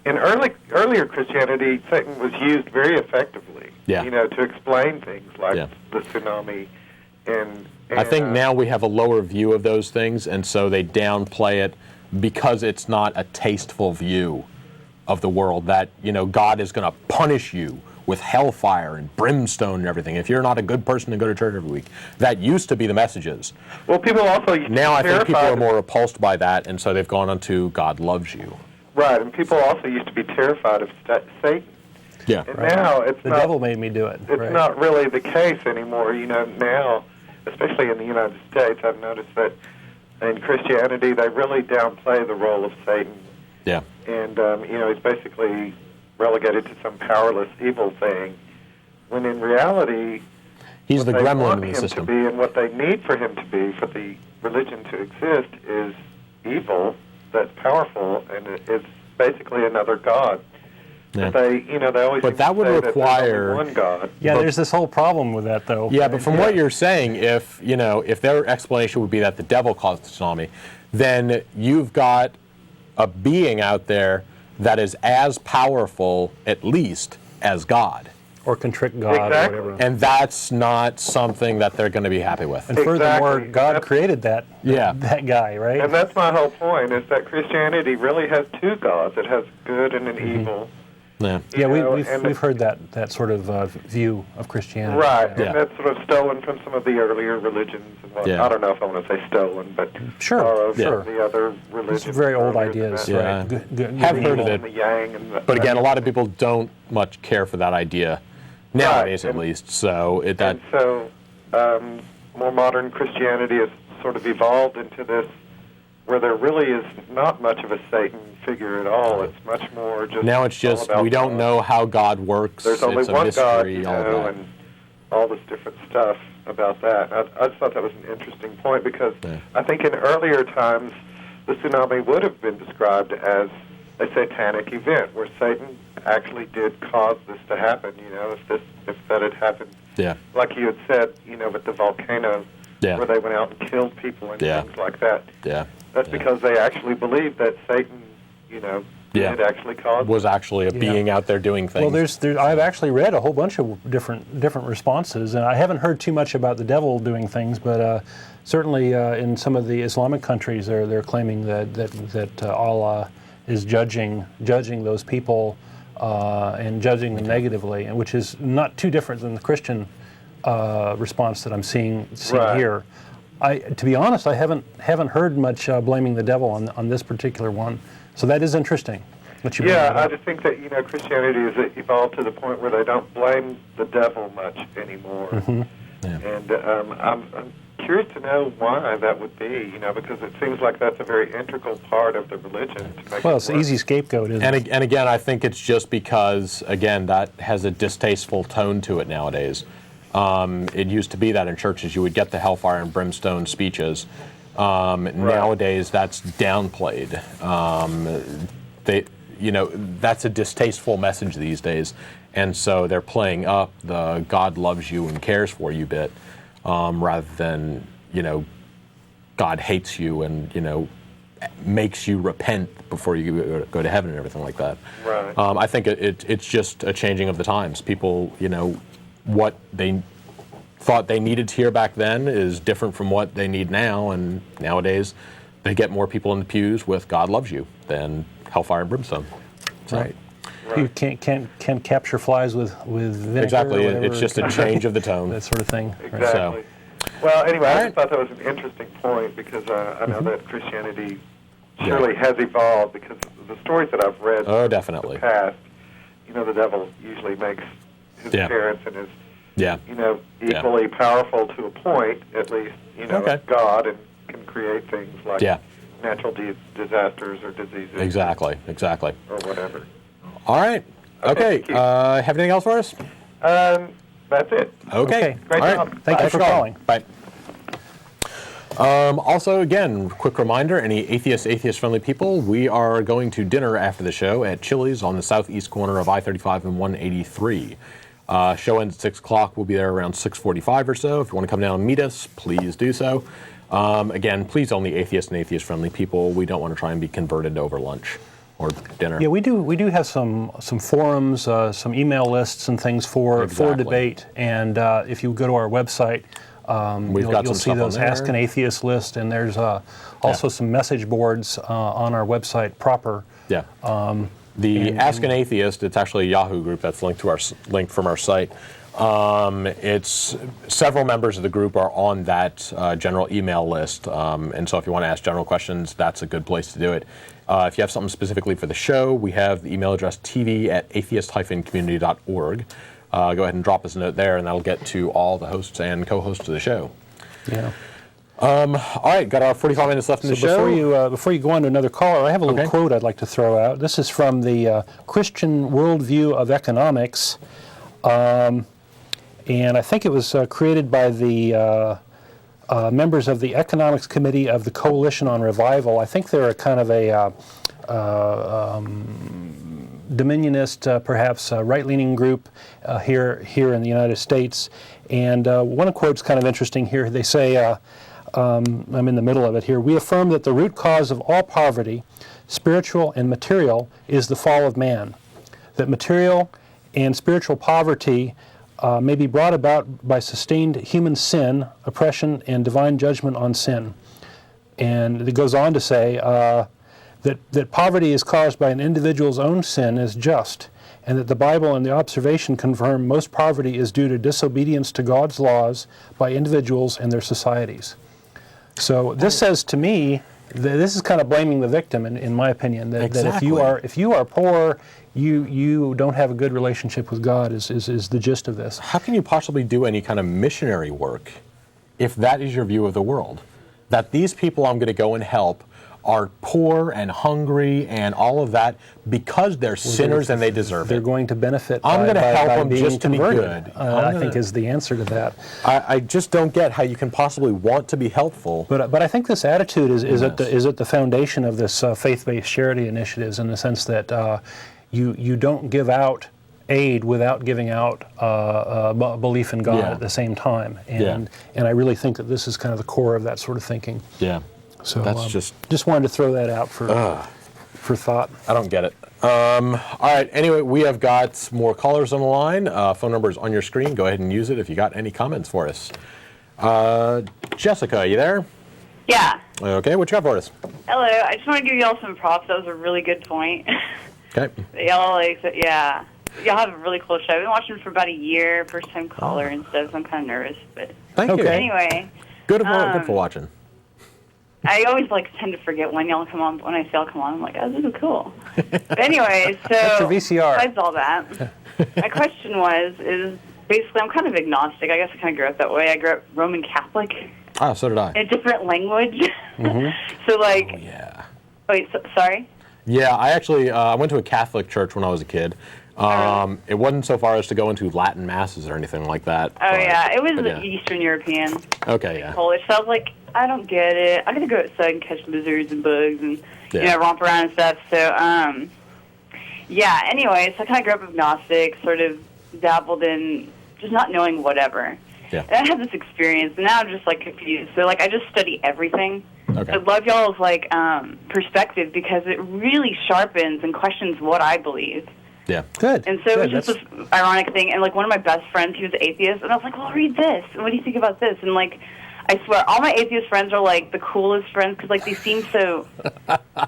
in earlier Christianity, Satan was used very effectively. Yeah. To explain things like the tsunami, and I think now we have a lower view of those things, and so they downplay it because it's not a tasteful view of the world that, God is going to punish you with hellfire and brimstone and everything if you're not a good person to go to church every week. That used to be the messages. Well, people also Now I think people are more repulsed by that, and so they've gone on to God loves you. Right, and people also used to be terrified of Satan. Yeah. And now it's the not, devil made me do it. It's not really the case anymore. Now, especially in the United States, I've noticed that in Christianity they really downplay the role of Satan. Yeah. And, he's basically relegated to some powerless evil thing, when in reality, He's the gremlin want in him the system. to be and what they need for him to be, for the religion to exist, is evil that's powerful, and it's basically another god. Yeah. But they always But seem that to would say require- that there's only one god. Yeah, there's this whole problem with that, though. Yeah, but from what you're saying, if their explanation would be that the devil caused the tsunami, then you've got a being out there that is as powerful, at least, as God. Or contrict God Exactly. or whatever. And that's not something that they're going to be happy with. And furthermore, Exactly. God created that guy, right? And that's my whole point, is that Christianity really has two gods. It has good and an evil. Yeah. Yeah, You know, we've heard that sort of view of Christianity. Right, Yeah. and that's sort of stolen from some of the earlier religions. And Yeah. I don't know if I want to say stolen, but Sure, borrowed sure. from the other religions. It's very old earlier than ideas, that. Yeah. right? Have heard of And the it. yang and the, But again, a lot of people don't much care for that idea, nowadays at and- least. So And so more modern Christianity has sort of evolved into this, where there really is not much of a Satan figure at all. It's much more just... now it's just, all about we don't God. know how God works. There's only it's a one God, mystery, all of that. and all this different stuff about that. I just thought that was an interesting point, because Yeah. I think in earlier times the tsunami would have been described as a satanic event, where Satan actually did cause this to happen. If that had happened, Yeah. like you had said, with the volcano, Yeah. where they went out and killed people and Yeah. things like that. Yeah. That's because they actually believed that Satan, did actually cause Was actually a being out there doing things. Well, I've actually read a whole bunch of different responses, and I haven't heard too much about the devil doing things, but certainly in some of the Islamic countries, they're claiming that Allah is judging those people and judging them negatively, and which is not too different than the Christian response that I'm seeing Right. here. To be honest, I haven't heard much blaming the devil on this particular one. So that is interesting. What you bring Yeah, that I up. just think that Christianity has evolved to the point where they don't blame the devil much anymore. Yeah. And I'm curious to know why that would be. Because it seems like that's a very integral part of the religion. To make Well, it it's an work. easy scapegoat, isn't it? And again, I think it's just because, again, that has a distasteful tone to it nowadays. It used to be that in churches you would get the hellfire and brimstone speeches. Nowadays, that's downplayed. That's a distasteful message these days, and so they're playing up the God loves you and cares for you bit, rather than God hates you and makes you repent before you go to heaven and everything like that. Right. I think it's just a changing of the times. People, what they thought they needed to hear back then is different from what they need now, and nowadays they get more people in the pews with "God loves you" than hellfire and brimstone. So. Right. You can't capture flies with vinegar. Exactly. Or whatever. It's just a change of the tone. That sort of thing. Exactly. So. Well, anyway, I Right. just thought that was an interesting point because I know that Christianity surely has evolved because the stories that I've read Oh, in definitely. the past, the devil usually makes his appearance and is, equally powerful to a point, at least, as God, and can create things like natural disasters or diseases. Exactly. Or whatever. All right. Okay. Have anything else for us? That's it. Okay. Great All job. right. Thank you for calling. Bye. Also, again, quick reminder, any atheist-friendly people, we are going to dinner after the show at Chili's on the southeast corner of I-35 and 183. Show ends at 6 o'clock. We'll be there around 6:45 or so. If you want to come down and meet us, please do so. Again, please only atheist and atheist-friendly people. We don't want to try and be converted over lunch or dinner. Yeah, we do have some forums, some email lists and things for debate. And if you go to our website, you'll see those Ask an Atheist list, and there's also some message boards on our website proper. Yeah. The Ask an Atheist, it's actually a Yahoo group that's linked from our site. It's several members of the group are on that general email list, and so if you want to ask general questions, that's a good place to do it. If you have something specifically for the show, we have the email address tv@atheist-community.org. Go ahead and drop us a note there, and that'll get to all the hosts and co-hosts of the show. Yeah. All right, got our 45 minutes left in the show. Before you go on to another caller, I have a little quote I'd like to throw out. This is from the Christian Worldview of Economics, and I think it was created by the members of the Economics Committee of the Coalition on Revival. I think they're a kind of a dominionist, perhaps right-leaning group here in the United States. And one quote's kind of interesting here. They say, I'm in the middle of it here, "We affirm that the root cause of all poverty, spiritual and material, is the fall of man. That material and spiritual poverty may be brought about by sustained human sin, oppression, and divine judgment on sin." And it goes on to say that poverty is caused by an individual's own sin is just, and that the Bible and the observation confirm most poverty is due to disobedience to God's laws by individuals and their societies. So this says to me, this is kind of blaming the victim, in my opinion, that if you are poor, you don't have a good relationship with God is the gist of this. How can you possibly do any kind of missionary work if that is your view of the world? That these people I'm going to go and help are poor and hungry and all of that because they're sinners and they deserve They're it. going to benefit I'm going to help them being just to be converted, good. I think is the answer to that. I just don't get how you can possibly want to be helpful. But I think this attitude is at the foundation of this faith-based charity initiatives, in the sense that you don't give out aid without giving out belief in God at the same time. And I really think that this is kind of the core of that sort of thinking. Yeah. So that's just wanted to throw that out for thought. I don't get it. All right. Anyway, we have got more callers on the line. Phone number is on your screen. Go ahead and use it if you got any comments for us. Jessica, are you there? Yeah. Okay. What you got for us? Hello. I just want to give y'all some props. That was a really good point. Okay. Y'all y'all have a really cool show. I've been watching for about a year. First time caller and stuff. So I'm kind of nervous, but thank you. Anyway. Good for watching. I always tend to forget when y'all come on. When I say y'all come on, I'm like, oh, this is cool. But anyway, so that's your VCR. Besides all that, my question is basically I'm kind of agnostic. I guess I kind of grew up that way. I grew up Roman Catholic. Ah, so did I. In a different language. Mm-hmm. So yeah. Wait, sorry. Yeah, I actually I went to a Catholic church when I was a kid. It wasn't so far as to go into Latin masses or anything like that. Oh, yeah. It was Eastern European. Okay, yeah. Polish. So I was like, I don't get it. I got to go outside and catch lizards and bugs and, romp around and stuff. So, anyway, so I kind of grew up agnostic, sort of dabbled in just not knowing whatever. Yeah. And I had this experience, and now I'm just, confused. So, I just study everything. Okay. I love y'all's, perspective because it really sharpens and questions what I believe. Yeah. Good. And so it was Good. just this ironic thing. And, like, one of my best friends, he was atheist, and I was like, well, read this. And what do you think about this? And, like, I swear, all my atheist friends are, like, the coolest friends because, like, they seem so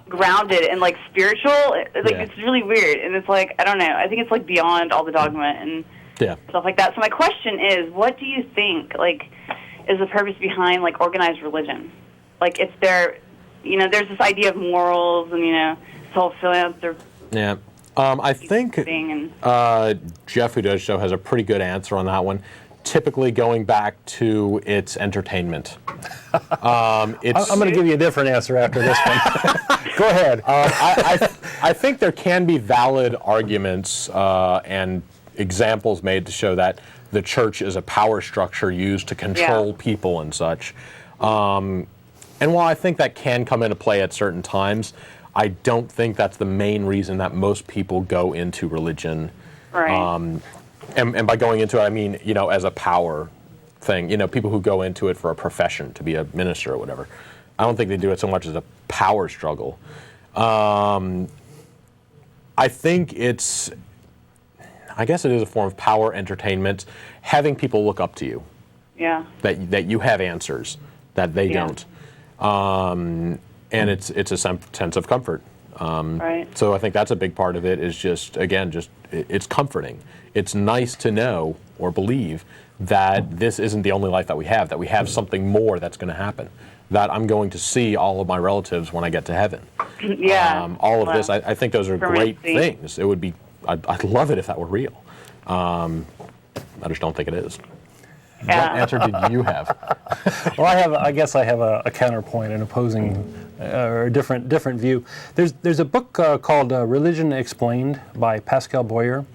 grounded and, like, spiritual. Like, it's really weird. And it's, like, I don't know. I think it's, like, beyond all the dogma and stuff like that. So my question is, what do you think, like, is the purpose behind, like, organized religion? Like, if there, you know, there's this idea of morals and, you know, this whole philanthropy. Yeah. I think Jeff, who does show, has a pretty good answer on that one. Typically going back to its entertainment. I'm going to give you a different answer after this one. Go ahead. I think there can be valid arguments and examples made to show that the church is a power structure used to control people and such. And while I think that can come into play at certain times, I don't think that's the main reason that most people go into religion. Right. And by going into it, I mean, you know, as a power thing. You know, people who go into it for a profession, to be a minister or whatever. I don't think they do it so much as a power struggle. I think I guess it is a form of power, entertainment, having people look up to you. Yeah. That you have answers that they don't. And it's a sense of comfort. Right. So I think that's a big part of it is just it's comforting. It's nice to know or believe that this isn't the only life that we have something more that's going to happen, that I'm going to see all of my relatives when I get to heaven. Yeah. All of this, I think those are great things. It would be, I'd love it if that were real. I just don't think it is. Yeah. What answer did you have? Well, I guess I have a counterpoint, an opposing or a different view. There's a book called Religion Explained by Pascal Boyer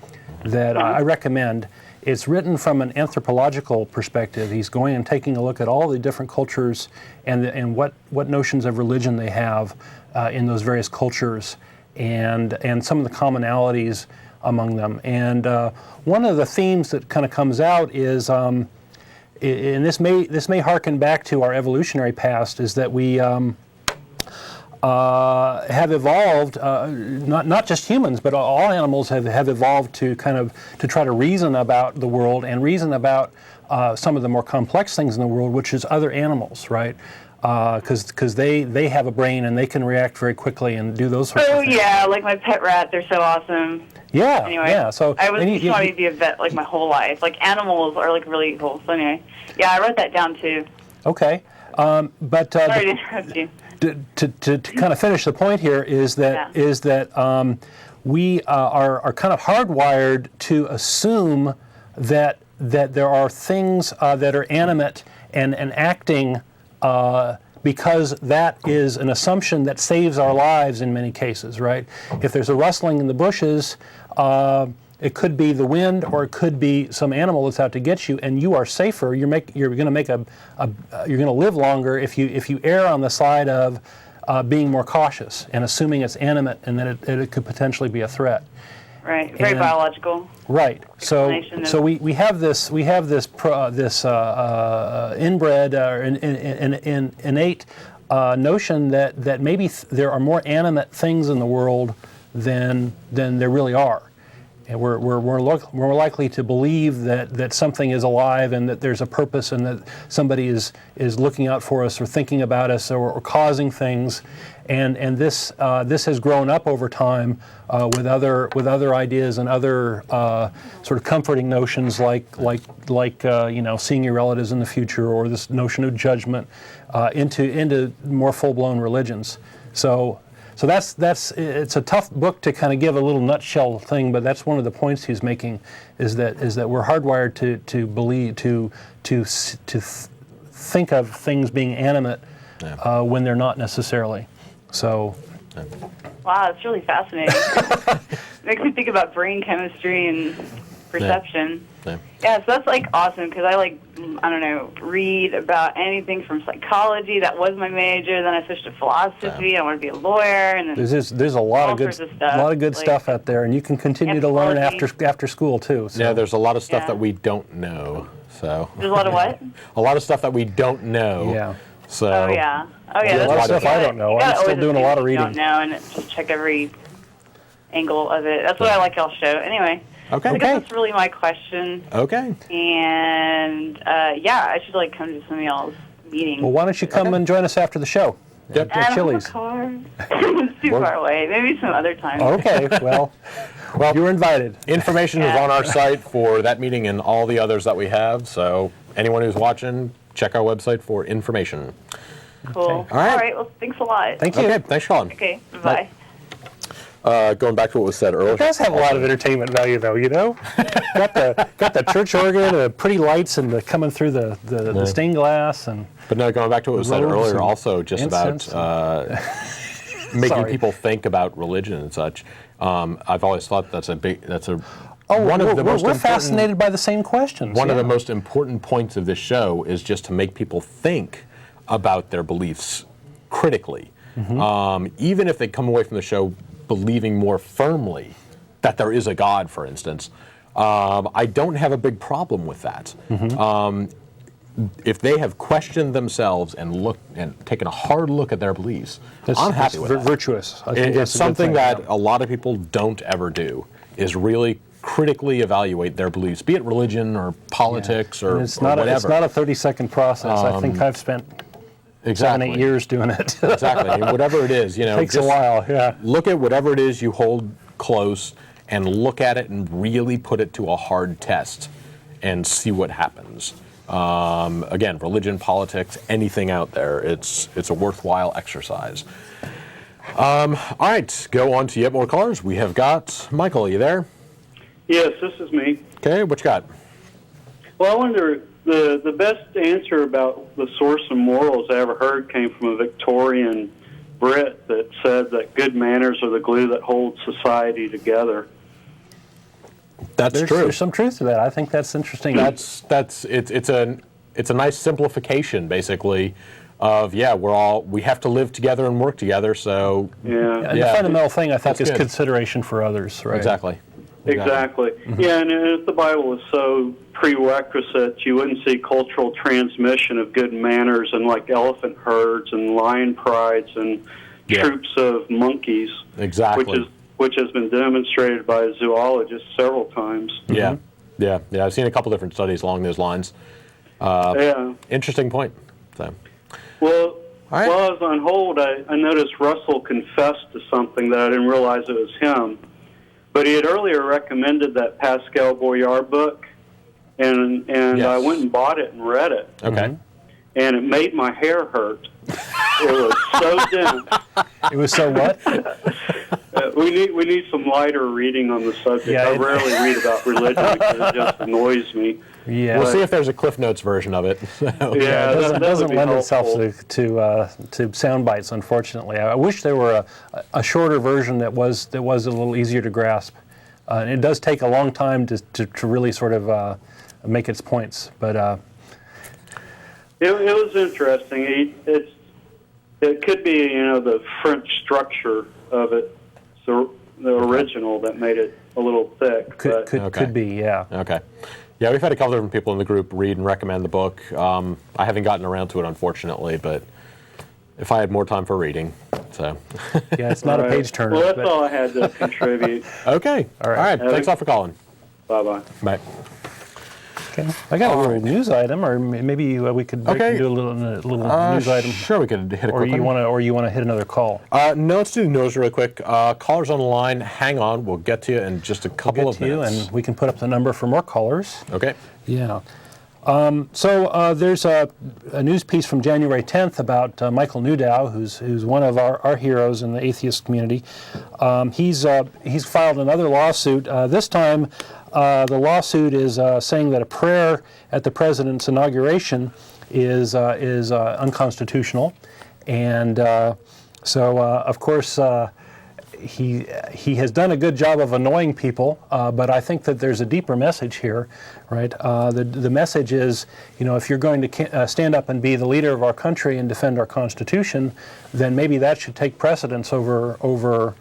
that I recommend. It's written from an anthropological perspective. He's going and taking a look at all the different cultures and what notions of religion they have in those various cultures and some of the commonalities among them. And one of the themes that kind of comes out is, and this may harken back to our evolutionary past, is that we have evolved, not just humans, but all animals have evolved to try to reason about the world and reason about some of the more complex things in the world, which is other animals, right? Because they have a brain and they can react very quickly and do those sorts of things. Oh yeah, like my pet rat, they're so awesome. Yeah. Anyway, yeah. So I was just wanting to be a vet like my whole life. Like animals are like really cool. So anyway, yeah, I wrote that down too. Okay, but sorry to interrupt you. To kind of finish the point here is that we are kind of hardwired to assume that there are things that are animate and acting because that is an assumption that saves our lives in many cases, right? If there's a rustling in the bushes, it could be the wind or it could be some animal that's out to get you, and you are safer. You're going to live longer if you err on the side of being more cautious and assuming it's animate and that it could potentially be a threat. Right. Very biological. Right. So we have this inbred or innate notion that maybe there are more animate things in the world than there really are. And we're more likely to believe that something is alive and that there's a purpose and that somebody is looking out for us or thinking about us or causing things, and this has grown up over time with other ideas and other sort of comforting notions like seeing your relatives in the future or this notion of judgment into more full-blown religions. So it's a tough book to kind of give a little nutshell thing, but that's one of the points he's making is that we're hardwired to believe to think of things being animate when they're not necessarily. So. Wow, it's really fascinating. Makes me think about brain chemistry and perception. Yeah, so that's like awesome because I read about anything from psychology. That was my major. Then I switched to philosophy. I want to be a lawyer. And then there's a lot of good stuff out there, and you can continue to learn after school too. So. Yeah, there's a lot of stuff that we don't know. So there's a lot of what? A lot of stuff that we don't know. Yeah. So. Oh yeah. There's a lot of stuff I don't know. I'm still doing a lot of reading. Don't know, and just check every angle of it. That's what I like y'all's show. Anyway, Okay. I guess that's really my question. Okay. And I should like come to some of y'all's meetings. Well, why don't you come and join us after the show? Yep. I don't have a Chili's. car. It's too far away. Maybe some other time. Okay, well, you're invited. Information is on our site for that meeting and all the others that we have. So anyone who's watching, check our website for information. Cool. All right. Well, thanks a lot. Thank you. Okay. Thanks, Sean. Okay. Bye. Going back to what was said earlier. It does have a lot of entertainment value, though. You know, got the church organ, the pretty lights, and coming through the stained glass, and. But no, going back to what was said earlier, also just about making people think about religion and such. I've always thought that's one of the most we're fascinated by the same questions. One of the most important points of this show is just to make people think about their beliefs critically, even if they come away from the show believing more firmly that there is a God, for instance. I don't have a big problem with that. If they have questioned themselves and taken a hard look at their beliefs, I'm happy with that. Virtuous. It's something that a lot of people don't ever do, is really critically evaluate their beliefs, be it religion or politics or whatever. It's not a 30-second process. I think I've spent 7-8 years doing it. Exactly. I mean, whatever it is, takes a while. Yeah. Look at whatever it is you hold close and look at it and really put it to a hard test and see what happens. Again, religion, politics, anything out there, it's a worthwhile exercise. All right, go on to yet more callers. We have got Michael. Are you there? Yes, this is me. Okay, what you got? Well, I wonder, the best answer about the source of morals I ever heard came from a Victorian Brit that said that good manners are the glue that holds society together. That's true. There's some truth to that. I think that's interesting. It's a nice simplification, basically, of we have to live together and work together. So the fundamental thing I think is consideration for others, right? Exactly. Yeah, and if the Bible was so prerequisite, you wouldn't see cultural transmission of good manners and like elephant herds and lion prides and troops of monkeys. Exactly. Which has been demonstrated by zoologists several times. Yeah. I've seen a couple different studies along those lines. Interesting point. So. Well, while I was on hold, I noticed Russell confessed to something that I didn't realize it was him. But he had earlier recommended that Pascal Boyer book, and I went and bought it and read it. Okay. And it made my hair hurt. It was so dense. It was so what? We need some lighter reading on the subject. I rarely read about religion because it just annoys me. Yeah, we'll see if there's a Cliff Notes version of it. It doesn't lend itself to sound bites, unfortunately. I wish there were a shorter version that was a little easier to grasp. It does take a long time to really sort of make its points, but it was interesting. It could be the French structure of it, so the original that made it a little thick. Could be, yeah. Okay. Yeah, we've had a couple different people in the group read and recommend the book. I haven't gotten around to it, unfortunately, but if I had more time for reading, so. Yeah, it's not a page turner. Well, that's all I had to contribute. Okay. All right. Thanks a lot for calling. Bye-bye. Bye. Okay. I got a little news item, or maybe we could do a little news item. Sure, we could hit a quick one. Or you want to hit another call? No, let's do the news really quick. Callers on the line, hang on. We'll get to you in just a couple of minutes. And we can put up the number for more callers. Okay. Yeah. So there's a news piece from January 10th about Michael Newdow, who's one of our heroes in the atheist community. He's filed another lawsuit. This time, the lawsuit is saying that a prayer at the president's inauguration is unconstitutional, and so of course. He has done a good job of annoying people, but I think that there's a deeper message here, right? The message is, if you're going to stand up and be the leader of our country and defend our Constitution, then maybe that should take precedence over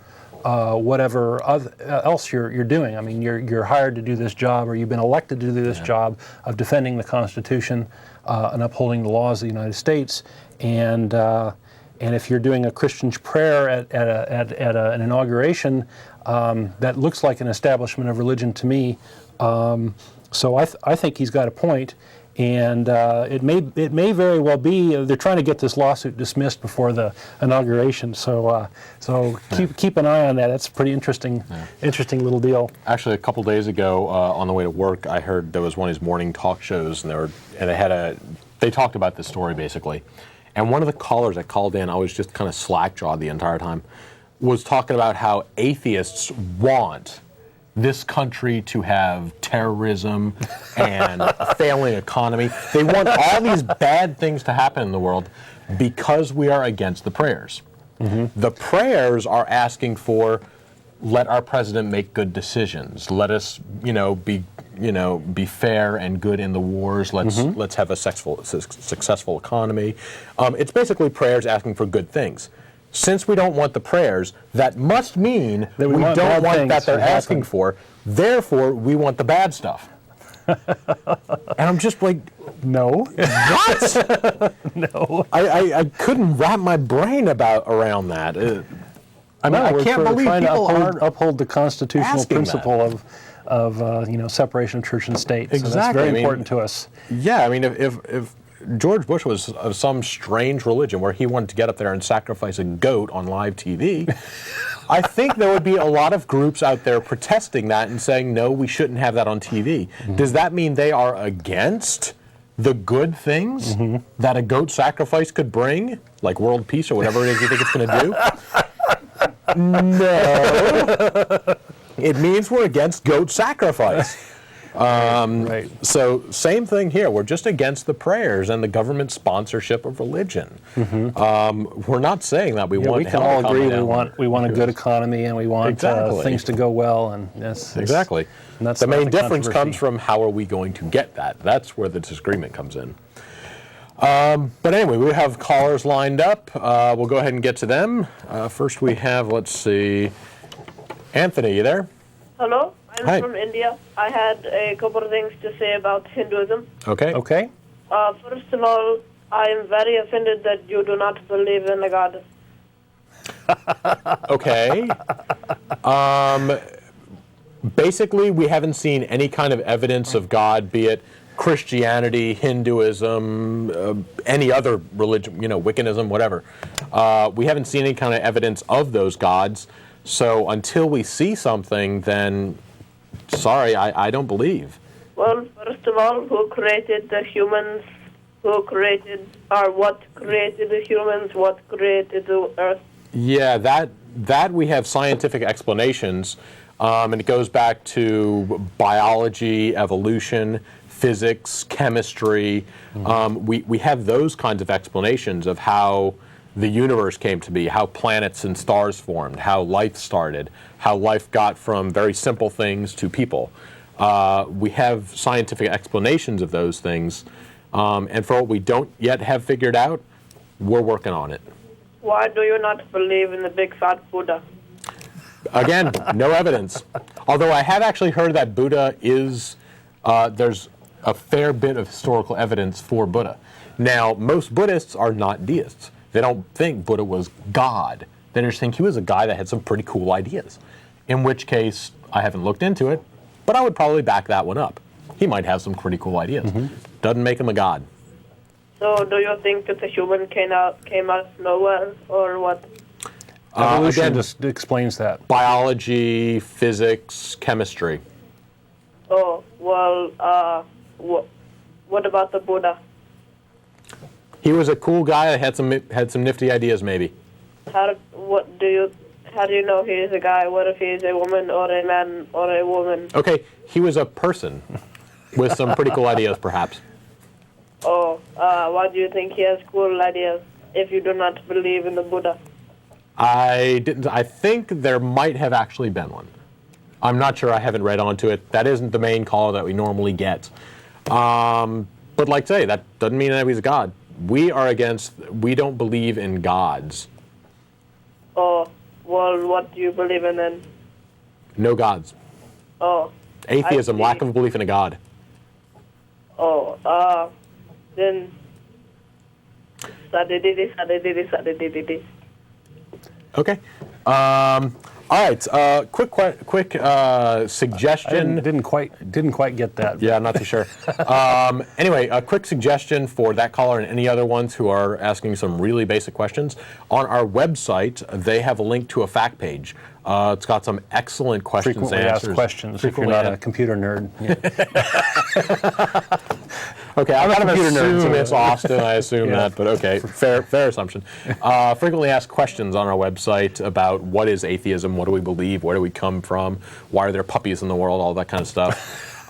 whatever else you're doing. I mean, you're hired to do this job, or you've been elected to do this job of defending the Constitution and upholding the laws of the United States, and And if you're doing a Christian prayer at an inauguration, that looks like an establishment of religion to me. So I think he's got a point. And it may very well be they're trying to get this lawsuit dismissed before the inauguration. So keep an eye on that. That's a pretty interesting little deal. Actually, a couple days ago on the way to work, I heard there was one of these morning talk shows, and they talked about this story basically. And one of the callers that called in, I was just kind of slack-jawed the entire time, was talking about how atheists want this country to have terrorism and a failing economy. They want all these bad things to happen in the world because we are against the prayers. Mm-hmm. The prayers are asking for, let our president make good decisions. Let us, be fair and good in the wars. Let's have a successful economy. It's basically prayers asking for good things. Since we don't want the prayers, that must mean that we don't want that they're asking for. Therefore, we want the bad stuff. And I'm just like, no. What? No. I couldn't wrap my brain around that. I can't believe trying people to uphold the constitutional principle of separation of church and state. Exactly. So that's very important to us. Yeah, I mean, if George Bush was of some strange religion where he wanted to get up there and sacrifice a goat on live TV, I think there would be a lot of groups out there protesting that and saying, no, we shouldn't have that on TV. Mm-hmm. Does that mean they are against the good things that a goat sacrifice could bring, like world peace or whatever it is you think it's going to do? No. It means we're against goat sacrifice. Right. So same thing here. We're just against the prayers and the government sponsorship of religion. Mm-hmm. We're not saying that we want. We can all agree we want a good economy and we want things to go well. And exactly. And that's the main difference comes from how are we going to get that. That's where the disagreement comes in. But anyway, we have callers lined up. We'll go ahead and get to them. First, we have Anthony. You there? Hello. I'm Hi. from India. I had a couple of things to say about Hinduism. Okay. First of all, I am very offended that you do not believe in a God. Okay. Basically, we haven't seen any kind of evidence of God, be it Christianity, Hinduism, any other religion, Wiccanism, whatever. We haven't seen any kind of evidence of those gods. So until we see something, then, sorry, I don't believe. Well, first of all, who created the humans? What created the humans? What created the earth? Yeah, that we have scientific explanations, and it goes back to biology, evolution, physics, chemistry. We have those kinds of explanations of how the universe came to be, how planets and stars formed, how life started, how life got from very simple things to people. We have scientific explanations of those things, and for what we don't yet have figured out, we're working on it. Why do you not believe in the big fat Buddha? Again, no evidence. Although I have actually heard that Buddha is, there's a fair bit of historical evidence for Buddha. Now, most Buddhists are not deists. They don't think Buddha was God. They just think he was a guy that had some pretty cool ideas. In which case, I haven't looked into it, but I would probably back that one up. He might have some pretty cool ideas. Doesn't make him a god. So do you think that the human came out of nowhere, or what? Evolution Again, just explains that. Biology, physics, chemistry. Oh, well, what about the Buddha? He was a cool guy that had some nifty ideas, maybe. How do you know he is a guy? What if he is a woman or a man or a woman? Okay, he was a person with some pretty cool ideas, perhaps. Oh, why do you think he has cool ideas if you do not believe in the Buddha? I think there might have actually been one. I'm not sure. I haven't read onto it. That isn't the main call that we normally get. But like I say, that doesn't mean that he's a god. We don't believe in gods. Oh, well, what do you believe in then? No gods. Oh. Atheism, lack of belief in a god. Oh, then... Okay. All right. Quick suggestion. Didn't quite get that. Yeah, I'm not too sure. Anyway, a quick suggestion for that caller and any other ones who are asking some really basic questions. On our website, they have a link to a fact page. It's got some excellent questions and Frequently answers. asked questions if you're not a computer nerd. Okay, I'm not a computer nerd. nerd. It's Austin, I assume that, but okay, fair assumption. Frequently asked questions on our website about what is atheism, what do we believe, where do we come from, why are there puppies in the world, all that kind of stuff.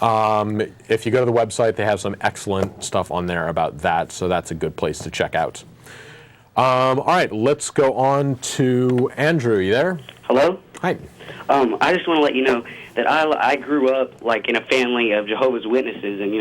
If you go to the website, they have some excellent stuff on there about that, so that's a good place to check out. All right, let's go on to Andrew. You there? Hello? Hi. I just want to let you know that I grew up like in a family of Jehovah's Witnesses, and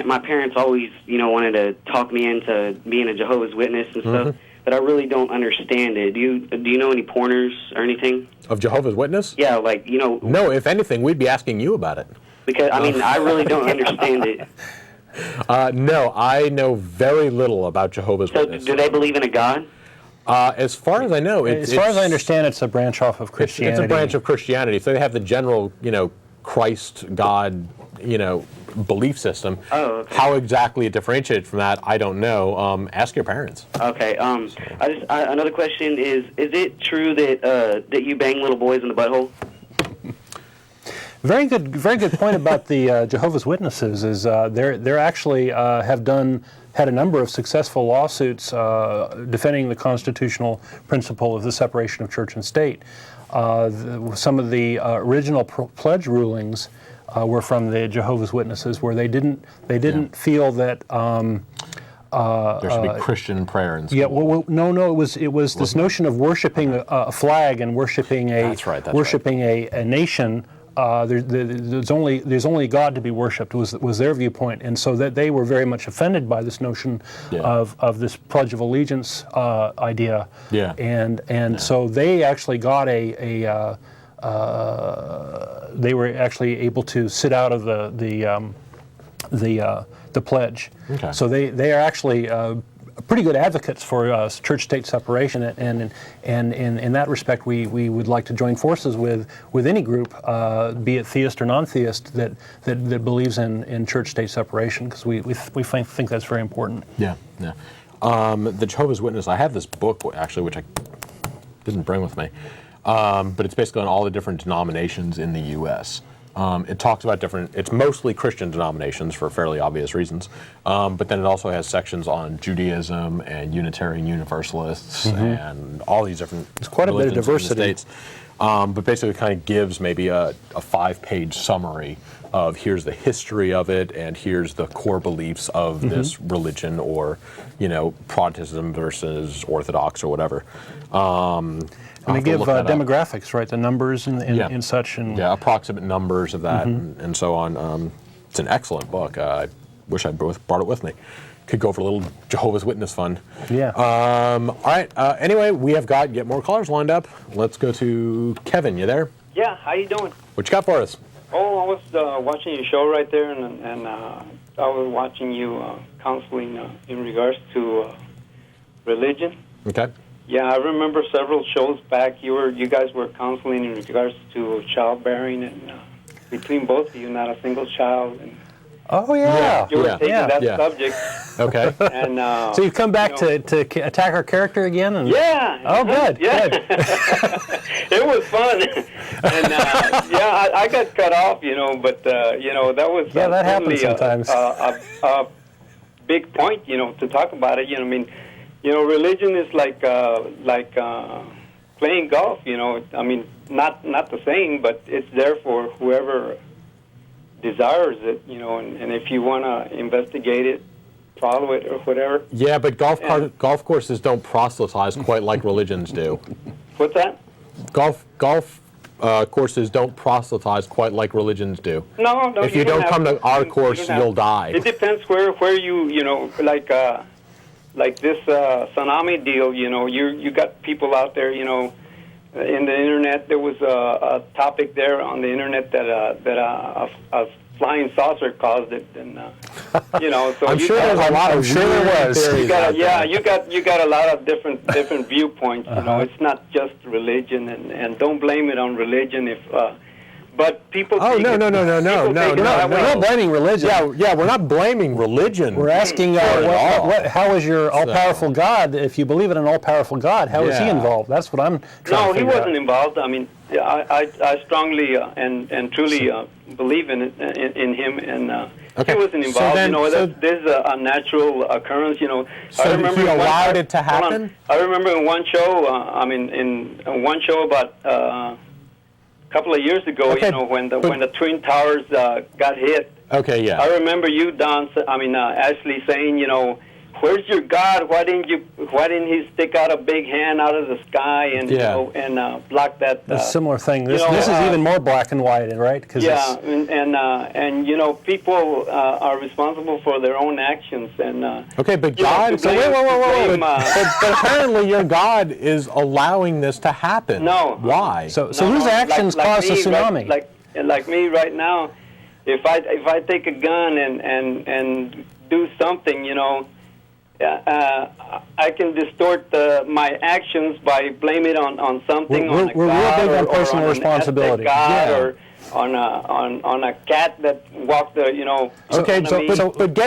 my parents always wanted to talk me into being a Jehovah's Witness and stuff, but I really don't understand it. Do you know any pointers or anything of Jehovah's Witness? Yeah, like No, if anything, we'd be asking you about it. Because I really don't understand it. No, I know very little about Jehovah's Witnesses. Do they believe in a God? As far as I know, as far as I understand, it's a branch off of Christianity. It's a branch of Christianity. So they have the general, Christ, God, belief system. Oh, okay. How exactly it differentiates from that, I don't know. Ask your parents. Okay. Another question is it true that you bang little boys in the butthole? Very good point about the Jehovah's Witnesses. Is they're actually had a number of successful lawsuits defending the constitutional principle of the separation of church and state. Some of the original pledge rulings were from the Jehovah's Witnesses, where they didn't feel that there should be Christian prayer in school. Yeah, well, no, it was this notion of worshiping a flag and worshiping a nation. There's only God to be worshipped was their viewpoint, and so that they were very much offended by this notion of this Pledge of Allegiance idea. Yeah. And so they actually got they were actually able to sit out of the pledge. Okay. So they are actually pretty good advocates for church-state separation, and in that respect, we would like to join forces with any group, be it theist or non-theist, that believes in church-state separation, because we think that's very important. Yeah, yeah. The Jehovah's Witness. I have this book actually, which I didn't bring with me, but it's basically on all the different denominations in the U.S. It talks about it's mostly Christian denominations for fairly obvious reasons, but then it also has sections on Judaism and Unitarian Universalists and all these different There's quite a bit of diversity. But basically it kind of gives maybe a 5-page summary of here's the history of it and here's the core beliefs of this religion, or, Protestantism versus Orthodox or whatever. And they give demographics, right? The numbers and such. And approximate numbers of that and so on. It's an excellent book. I wish I brought it with me. Could go for a little Jehovah's Witness fun. Yeah. All right. Anyway, we have got yet more callers lined up. Let's go to Kevin. You there? Yeah. How you doing? What you got for us? Oh, I was watching your show right there, and I was watching you counseling in regards to religion. Okay. Yeah, I remember several shows back. You guys were counseling in regards to childbearing, and between both of you, not a single child. And oh yeah, you were taking that subject. Okay. And so you've come back to attack our character again. And oh, good. Yeah. Good. It was fun, and I got cut off, but that was that happens sometimes. A big point, to talk about it. Religion is like playing golf. Not the same, but it's there for whoever desires it. And if you want to investigate it, follow it, or whatever. Yeah, but golf courses don't proselytize quite like religions do. What's that? Golf courses don't proselytize quite like religions do. No. If you don't come to our course, you'll die. It depends where you like this tsunami deal. You got people out there. In the internet, there was a topic there on the internet that flying saucer caused it, and so I'm sure there's a lot of you got a lot of different viewpoints. It's not just religion, and don't blame it on religion if. But people. Oh, no. We're not blaming religion. Yeah, we're not blaming religion. We're asking, how is your all-powerful God? If you believe in an all-powerful God, how is he involved? That's what I'm trying to figure out. No, he wasn't involved. I mean, I strongly and truly believe in him, and he wasn't involved. There's a natural occurrence. So I remember he allowed it to happen? I remember in one show, in one show about couple of years ago, when the Twin Towers got hit. Okay, yeah. I remember you, Don. Ashley saying, where's your God? Why didn't he stick out a big hand out of the sky and block that? A similar thing. This is even more black and white, right? And people are responsible for their own actions. And okay, but God. So wait. But apparently, your God is allowing this to happen. No. Why? So whose actions caused the tsunami? Like me right now, if I take a gun and do something, I can distort my actions by blaming it on something, on a God, real big on personal responsibility, or on a cat that walked the, Okay, but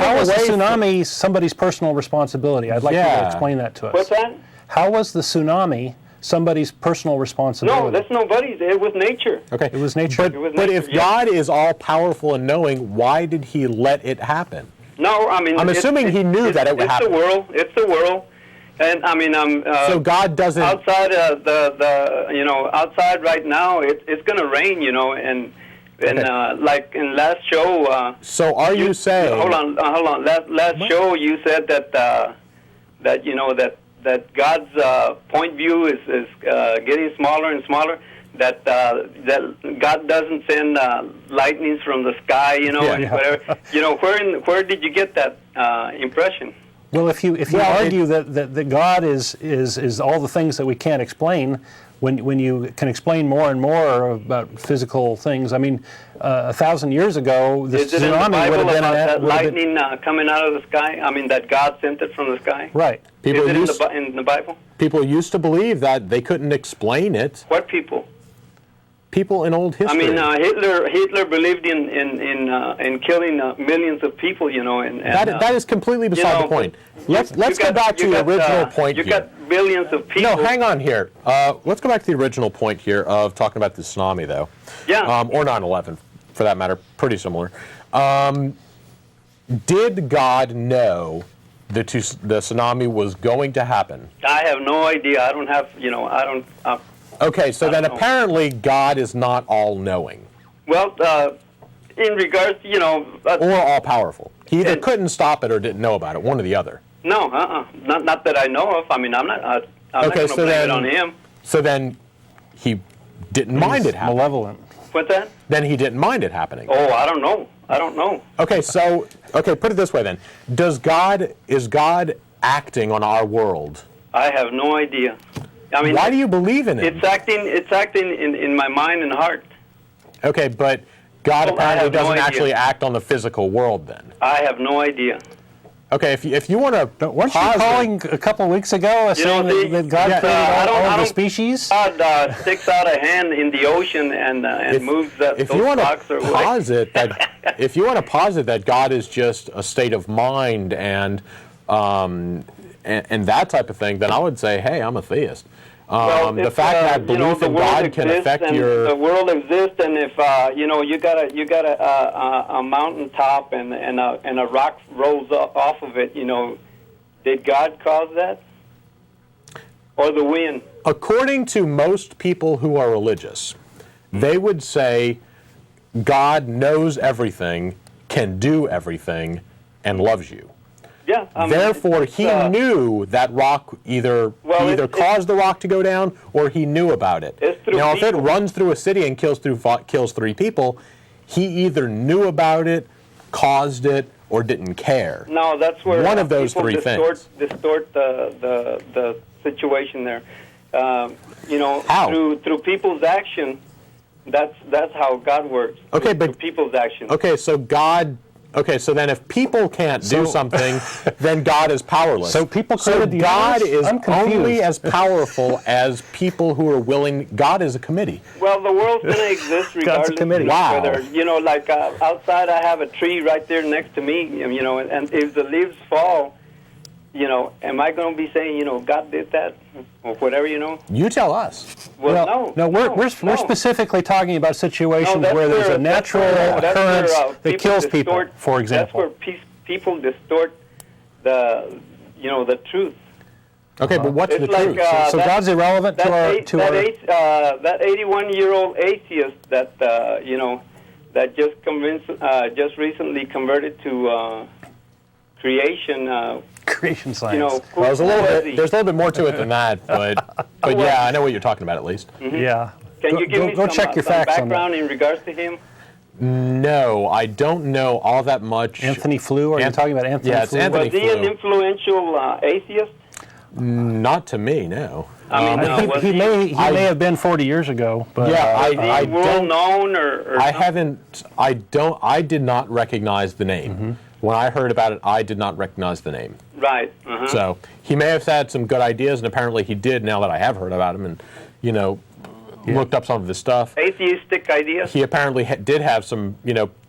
how was the tsunami somebody's personal responsibility? I'd like you to explain that to us. What's that? How was the tsunami somebody's personal responsibility? No, that's nobody's. It was nature. Okay, it was nature. But if God is all powerful and knowing, why did He let it happen? No, I mean, I'm assuming He knew that it would happen. It's the world, and I mean, so God doesn't. Outside outside right now, it's going to rain, and like in last show. So are you saying? Hold on. Last show, you said that God's point view is getting smaller and smaller. That God doesn't send lightnings from the sky, and whatever. Where did you get that impression? Well, if you argue that God is all the things that we can't explain, when you can explain more and more about physical things, I mean, 1,000 years ago, the tsunami would have been that lightning coming out of the sky. I mean, that God sent it from the sky. Right. Is it in the Bible? People used to believe that they couldn't explain it. What people? People in old history. I mean, Hitler believed in killing millions of people, and that is completely beside the point. Let's go back to the original point. You got billions of people. No, hang on here. Let's go back to the original point here of talking about the tsunami, though. Yeah. Or 9/11, for that matter. Pretty similar. Did God know the tsunami was going to happen? I have no idea. I don't have. Okay, so then apparently God is not all-knowing. Well, in regards to, or all-powerful. He either couldn't stop it or didn't know about it, one or the other. No, not that I know of. I mean, I'm not going to blame it on him. So then he didn't mind it happening. Malevolent. What's that? Then he didn't mind it happening. Oh, I don't know. Okay, put it this way then. Is God acting on our world? I have no idea. I mean, why do you believe in it? It's acting in my mind and heart. Okay, but God apparently doesn't actually act on the physical world then. I have no idea. Okay, if you want to... Weren't you calling a couple of weeks ago saying that God created all of the species? God sticks out a hand in the ocean and moves those rocks away. If you want to posit that God is just a state of mind and that type of thing, then I would say, hey, I'm a theist. The fact that belief in God can affect your... The world exists, and if you got a mountaintop and a rock rolls off of it, did God cause that, or the wind? According to most people who are religious, they would say God knows everything, can do everything, and loves you. Yeah. Therefore, he knew that rock either caused the rock to go down, or he knew about it. Now, if it runs through a city and kills 3 people, he either knew about it, caused it, or didn't care. No, that's where one of those three things distort the situation there. How? Through people's action, That's how God works. Okay, through but people's actions. Okay, so God. Okay, so then if people can't do something, then God is powerless. So people created the God universe? is I'm confused. only as powerful as people who are willing. God is a committee. Well, the world's going to exist regardless. God's a committee. Wow. Whether, like outside I have a tree right there next to me, and if the leaves fall, am I going to be saying, God did that or whatever, You tell us. Well, no, we're specifically talking about situations where there's a natural occurrence that kills people, for example. That's where people distort the truth. Okay, but what's the truth? So God's irrelevant to our... That 81-year-old atheist that, that just recently converted to creation science. Well, there's a little bit more to it than that, but yeah, I know what you're talking about at least. Mm-hmm. Yeah. Can you give me some background in regards to him? No, I don't know all that much. Anthony Flew? Are you talking about Anthony Flew? Yeah, it's Anthony Flew. Was he an influential atheist? Not to me, no. He may have been 40 years ago, but yeah, is he well known or I did not recognize the name. Mm-hmm. When I heard about it, I did not recognize the name. Right. So he may have had some good ideas, and apparently he did. Now that I have heard about him, and looked up some of his stuff. Atheistic ideas. He apparently did have some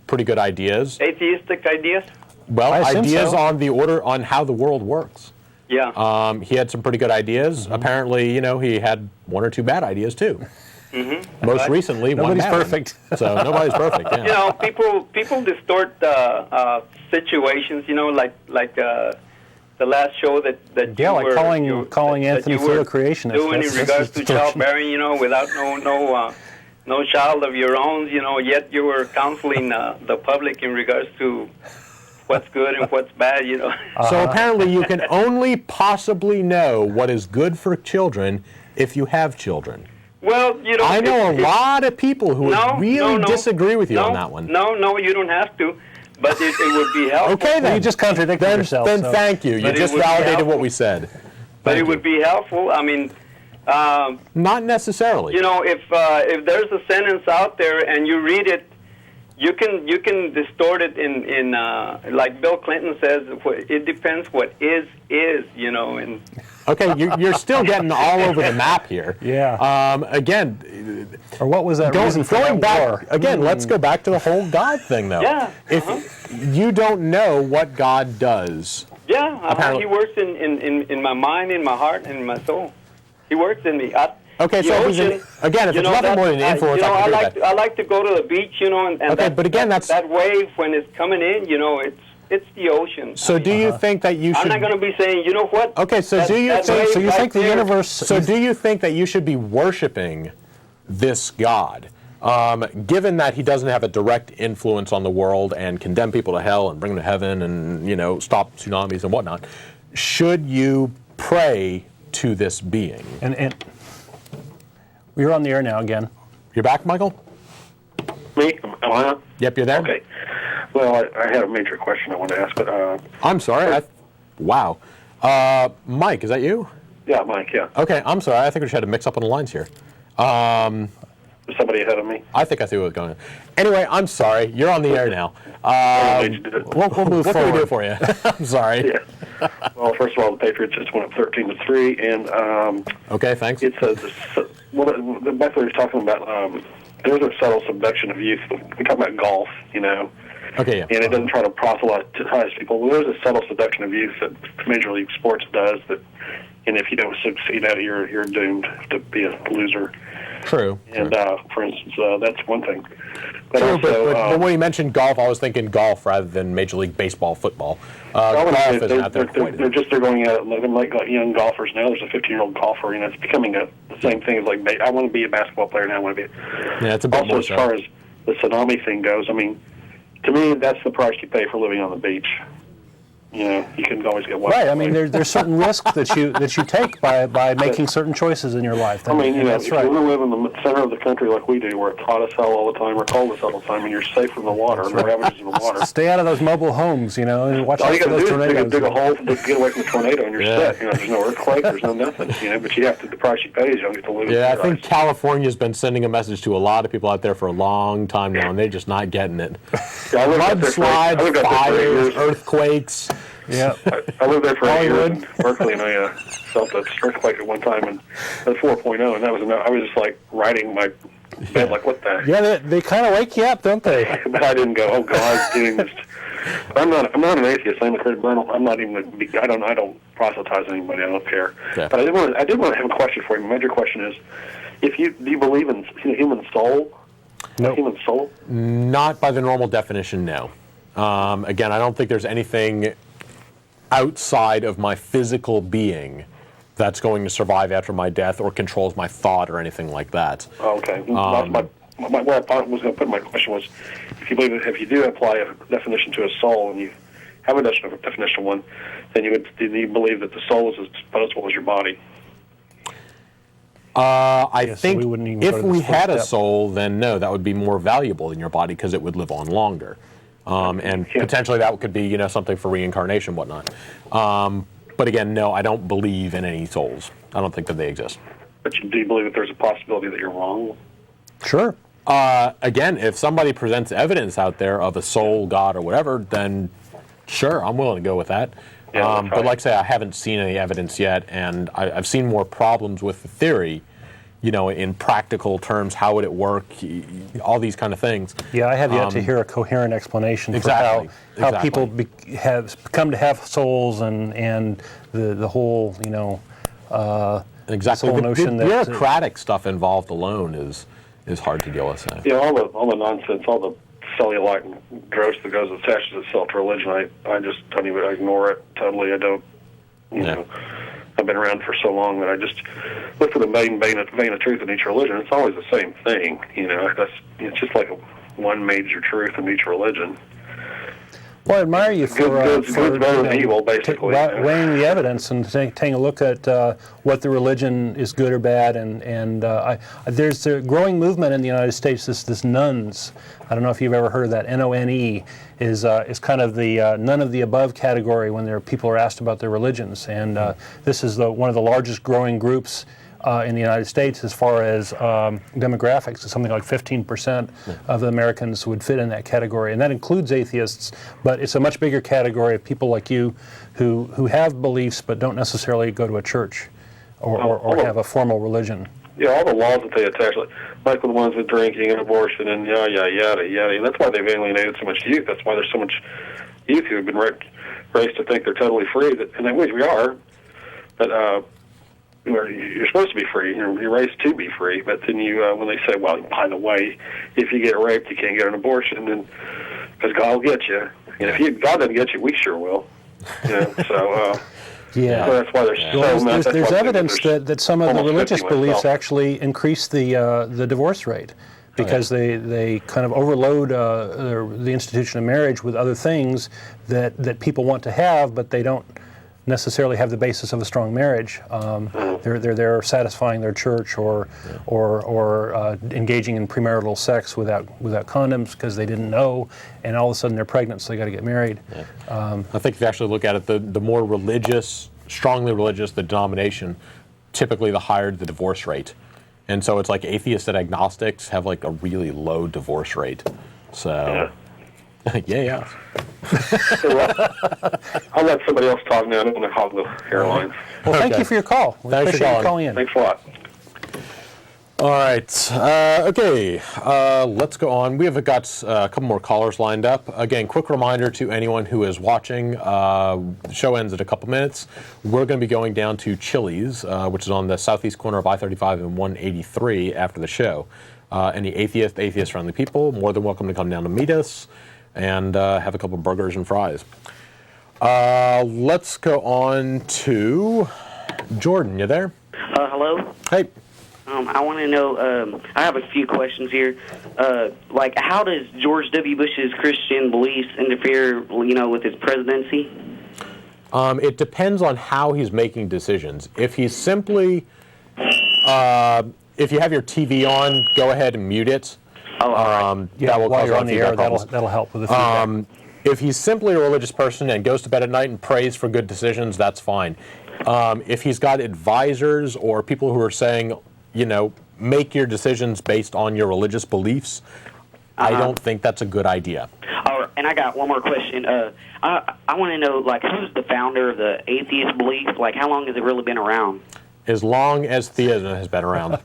pretty good ideas. Atheistic ideas. Well, ideas on how the world works. Yeah. He had some pretty good ideas. Mm-hmm. Apparently, he had one or two bad ideas too. Mm-hmm. Most recently, nobody's perfect. So nobody's perfect. Yeah. People distort situations. Like the last show that you like were calling Anthony Flew a creationist. Doing in regards to childbearing, without no child of your own, yet you were counseling the public in regards to what's good and what's bad, So apparently you can only possibly know what is good for children if you have children. Well, I know a lot of people who really disagree with you on that one. No, you don't have to, but it would be helpful. Okay, then. You just contradicted yourself. Then thank you. You just validated what we said. But it would be helpful. I mean... not necessarily. If there's a sentence out there and you read it, you can distort it in like Bill Clinton says, it depends what is, and okay, you're still getting all over the map here. Yeah. Again, or what was that reason for going that back war? again? Let's go back to the whole God thing, though. Yeah. If you don't know what God does, he works in my mind, in my heart, and in my soul. He works in me. Okay, so again, if it's nothing more than influence, I like to go to the beach, and okay, but again, that wave when it's coming in, it's the ocean. So do you think that you should? I'm not going to be saying, you know what? Okay, so do you think the universe? So do you think that you should be worshiping this God, given that he doesn't have a direct influence on the world and condemn people to hell and bring them to heaven and stop tsunamis and whatnot? Should you pray to this being? And you're on the air now again. You're back, Michael? Me? Am I on? Yep, you're there. Okay. Well, I had a major question I wanted to ask, but... I'm sorry. Wow. Mike, is that you? Yeah, Mike, yeah. Okay, I'm sorry. I think we just had a mix-up on the lines here. Is somebody ahead of me? I think I see what was going on. Anyway, I'm sorry. You're on the air now. We'll move forward. What can we do for you? I'm sorry. Yeah. Well, first of all, the Patriots just went up 13-3, and... okay, thanks. It says... the Beckler was talking about... there's a subtle subduction of youth. We talk about golf, Okay, yeah. And it doesn't try to proselytize people. Well, there's a subtle seduction of youth that Major League Sports does. And if you don't succeed at it, you're doomed to be a loser. True. And for instance, that's one thing. But true, also, but when you mentioned golf, I was thinking golf rather than Major League Baseball, football. Golf isn't out there quite. They're going at it like young golfers now. There's a 15-year-old golfer. It's becoming the same thing as like I want to be a basketball player now. I want to be. Yeah, it's a bit also more as far as the tsunami thing goes. I mean, to me, that's the price you pay for living on the beach. you can always get wiped. Right. I mean, there's certain risks that you take by making certain choices in your life. I mean, that's if right. you want to live in the center of the country like we do, where it's hot as hell all the time or cold as hell all the time, and you're safe from the water and the ravages of the water. Stay out of those mobile homes, and watch All out you for got to those do is tornadoes. dig a hole to get away from the tornado, and you're set. There's no earthquake, there's no nothing. But you have to. The price you pay is you don't get to live. Yeah, I think California's been sending a message to a lot of people out there for a long time now, and they're just not getting it. Mudslides, fires, earthquakes. Yeah, I lived there for 8 years in Berkeley, and I felt an earthquake at one time, and at 4.0, and that was enough. I was just like riding my bed, like what the? Yeah, they kind of wake you up, don't they? But I didn't go, oh God, doing this. I'm not an atheist. I'm a Christian. I'm not even. I don't proselytize anybody. I don't care. Yeah. But I did want to have a question for you. My major question is, do you believe in human soul? No. Human soul? Not by the normal definition, no. Again, I don't think there's anything outside of my physical being that's going to survive after my death or controls my thought or anything like that. Oh, okay. Where I was going to put my question was, if you do apply a definition to a soul and you have a definition of one, then you believe that the soul is as disposable as your body. I think if we had a soul, then no, that would be more valuable than your body because it would live on longer. And potentially that could be, something for reincarnation, whatnot. But again, no, I don't believe in any souls. I don't think that they exist. But do you believe that there's a possibility that you're wrong? Sure. Again, if somebody presents evidence out there of a soul, God, or whatever, then sure, I'm willing to go with that. Yeah, but like I say, I haven't seen any evidence yet, and I've seen more problems with the theory, in practical terms. How would it work? All these kind of things. Yeah, I have yet to hear a coherent explanation for how people have come to have souls and the whole, exactly. This whole notion the bureaucratic stuff involved alone is hard to deal with. So. Yeah, all the nonsense, all the cellulite and gross that goes attaches itself to religion, I just don't even ignore it totally. I don't, I've been around for so long that I just look for the main vein of truth in each religion. It's always the same thing, It's just like one major truth in each religion. Well, I admire you for good, better than evil, basically. Weighing the evidence and taking a look at what the religion is good or bad. And there's a growing movement in the United States. This nuns. I don't know if you've ever heard of that. NONE is kind of the none of the above category when people are asked about their religions. And this is one of the largest growing groups in the United States as far as demographics. It's something like 15% of the Americans would fit in that category, and that includes atheists, but it's a much bigger category of people like you who have beliefs but don't necessarily go to a church or have a formal religion. Yeah, all the laws that they attach, like the ones with drinking and abortion and yada, and that's why they've alienated so much youth. That's why there's so much youth who have been raised to think they're totally free, and which we are, but you're supposed to be free. You're raised to be free, but then when they say, well, by the way, if you get raped, you can't get an abortion, and because God will get you. And if God doesn't get you, we sure will. So that's why there's evidence that some of the religious beliefs actually increase the divorce rate. Because they kind of overload the institution of marriage with other things that people want to have, but they don't necessarily have the basis of a strong marriage. They're satisfying their church or engaging in premarital sex without condoms because they didn't know, and all of a sudden they're pregnant, so they got to get married. I think if you actually look at it, the more religious, strongly religious the denomination, typically the higher the divorce rate. And so it's like atheists and agnostics have like a really low divorce rate. So. Yeah. I'll let somebody else talk now. I don't want to hog the airlines. Well, thank you for your call. Thanks for calling in. Thanks a lot. All right. Okay. Let's go on. We have got a couple more callers lined up. Again, quick reminder to anyone who is watching. The show ends in a couple minutes. We're going to be going down to Chili's, which is on the southeast corner of I-35 and 183 after the show. Any atheist-friendly people, more than welcome to come down to meet us and have a couple burgers and fries. Let's go on to Jordan. You there? Hello? Hey. I want to know, I have a few questions here. How does George W. Bush's Christian beliefs interfere, with his presidency? It depends on how he's making decisions. If he's simply, if you have your TV on, go ahead and mute it. That will while cause you're on the air, that'll help with the feedback. If he's simply a religious person and goes to bed at night and prays for good decisions, that's fine. If he's got advisors or people who are saying, make your decisions based on your religious beliefs, I don't think that's a good idea. And I got one more question. I want to know, who's the founder of the atheist belief? How long has it really been around? As long as theism has been around.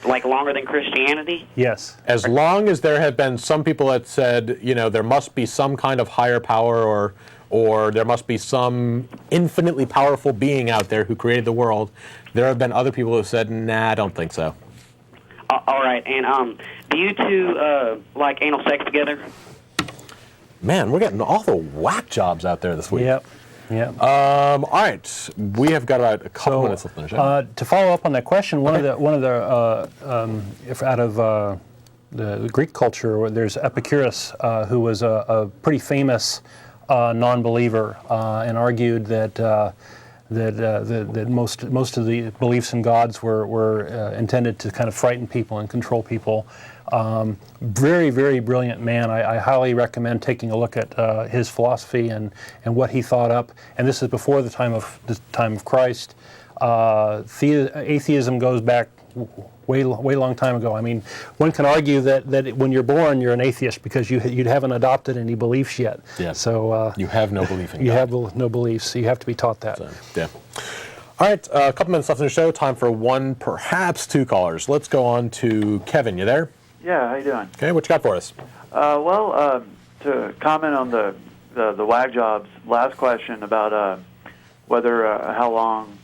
Longer than Christianity? Yes. As long as there have been some people that said, there must be some kind of higher power or there must be some infinitely powerful being out there who created the world, there have been other people who have said, nah, I don't think so. All right. And do you two like anal sex together? Man, we're getting all the whack jobs out there this week. Yep. All right, we have got about a couple minutes left in the show. To follow up on that question, one of the if out of the Greek culture, there's Epicurus, who was a pretty famous non-believer, and argued that most of the beliefs in gods were intended to kind of frighten people and control people. Very, very brilliant man. I highly recommend taking a look at his philosophy and what he thought up. And this is before the time of Christ. Atheism goes back way long time ago. I mean, one can argue that when you're born, you're an atheist because you haven't adopted any beliefs yet. Yeah. So you have no belief in God. You have no beliefs. So you have to be taught that. So, yeah. All right, a couple minutes left in the show. Time for one, perhaps two callers. Let's go on to Kevin. You there? Yeah, how you doing? Okay, what you got for us? To comment on the wag jobs, last question about whether how long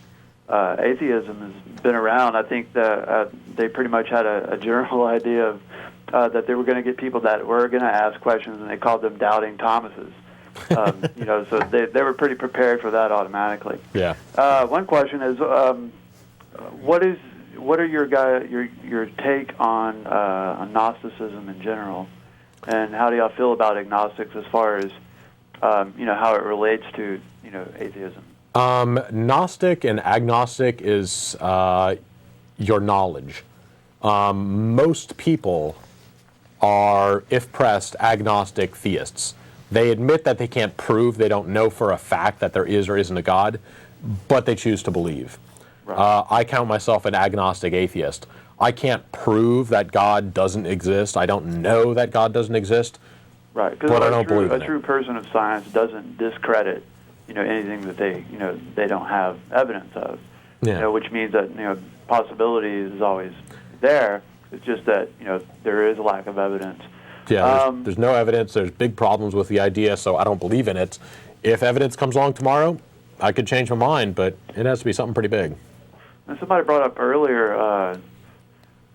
atheism has been around. I think that they pretty much had a general idea of that they were going to get people that were going to ask questions, and they called them doubting Thomases. So they were pretty prepared for that automatically. Yeah. One question is, what are your take on Gnosticism in general, and how do y'all feel about agnostics as far as how it relates to atheism? Gnostic and agnostic is your knowledge. Most people are, if pressed, agnostic theists. They admit that they can't prove, they don't know for a fact that there is or isn't a God, but they choose to believe. Right. I count myself an agnostic atheist. I can't prove that God doesn't exist. I don't know that God doesn't exist. Right, because a true person of science doesn't discredit anything that they don't have evidence of. Yeah. Which means that possibility is always there. It's just that there is a lack of evidence. Yeah, there's no evidence. There's big problems with the idea, so I don't believe in it. If evidence comes along tomorrow, I could change my mind, but it has to be something pretty big. And somebody brought up earlier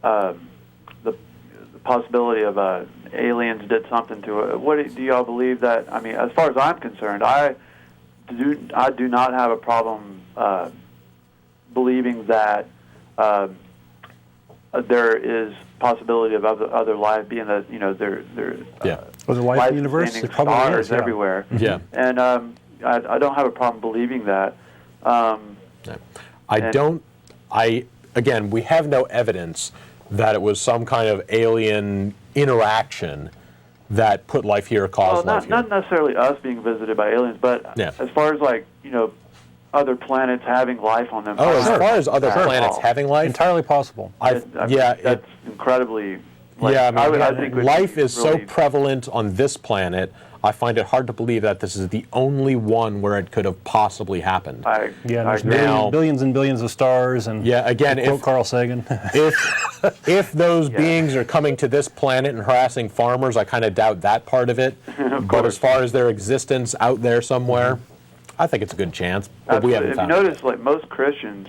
the possibility of aliens did something to it. What do y'all believe that? I mean, as far as I'm concerned, I do not have a problem believing that there is possibility of other life, being that there other life in the universe. There probably stars is, yeah. everywhere. Yeah, and I don't have a problem believing that. Again, we have no evidence that it was some kind of alien interaction that put life here or caused life here. Not necessarily us being visited by aliens, but as far as other planets having life on them. Oh, as far as other planets having life? Entirely possible. That's incredibly... I think life is so prevalent on this planet, I find it hard to believe that this is the only one where it could have possibly happened. There's billions and billions of stars, and quote Carl Sagan. if those beings are coming to this planet and harassing farmers, I kind of doubt that part of it. But as far as their existence out there somewhere, I think it's a good chance. But we haven't found it. If you notice, most Christians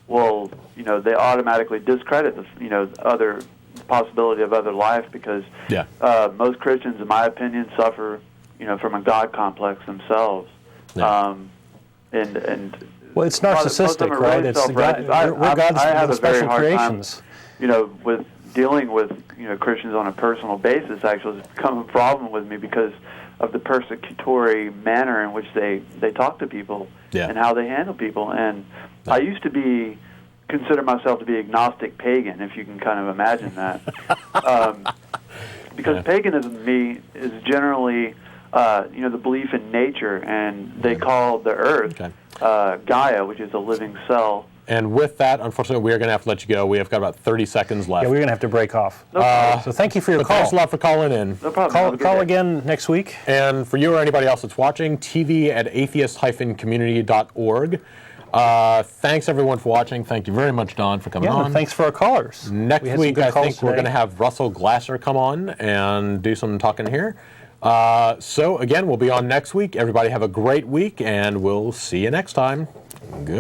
will, they automatically discredit the, other possibility of other life because most Christians, in my opinion, suffer, from a God complex themselves. Yeah. Well, it's narcissistic, right? Really it's we're God's special creations. With dealing with Christians on a personal basis, actually, has become a problem with me because the persecutory manner in which they talk to people and how they handle people. And I used to consider myself to be agnostic pagan, if you can kind of imagine that. Because paganism to me is generally, the belief in nature, and they call the earth Gaia, which is a living cell. And with that, unfortunately, we are going to have to let you go. We have got about 30 seconds left. Yeah, we're going to have to break off. So thank you for your call. Thanks a lot for calling in. No problem. Call again next week. And for you or anybody else that's watching, tv@atheist-community.org. Thanks, everyone, for watching. Thank you very much, Don, for coming on. Thanks for our callers. Next week, I think we're going to have Russel Glasser come on and do some talking here. So, again, we'll be on next week. Everybody have a great week, and we'll see you next time. Good.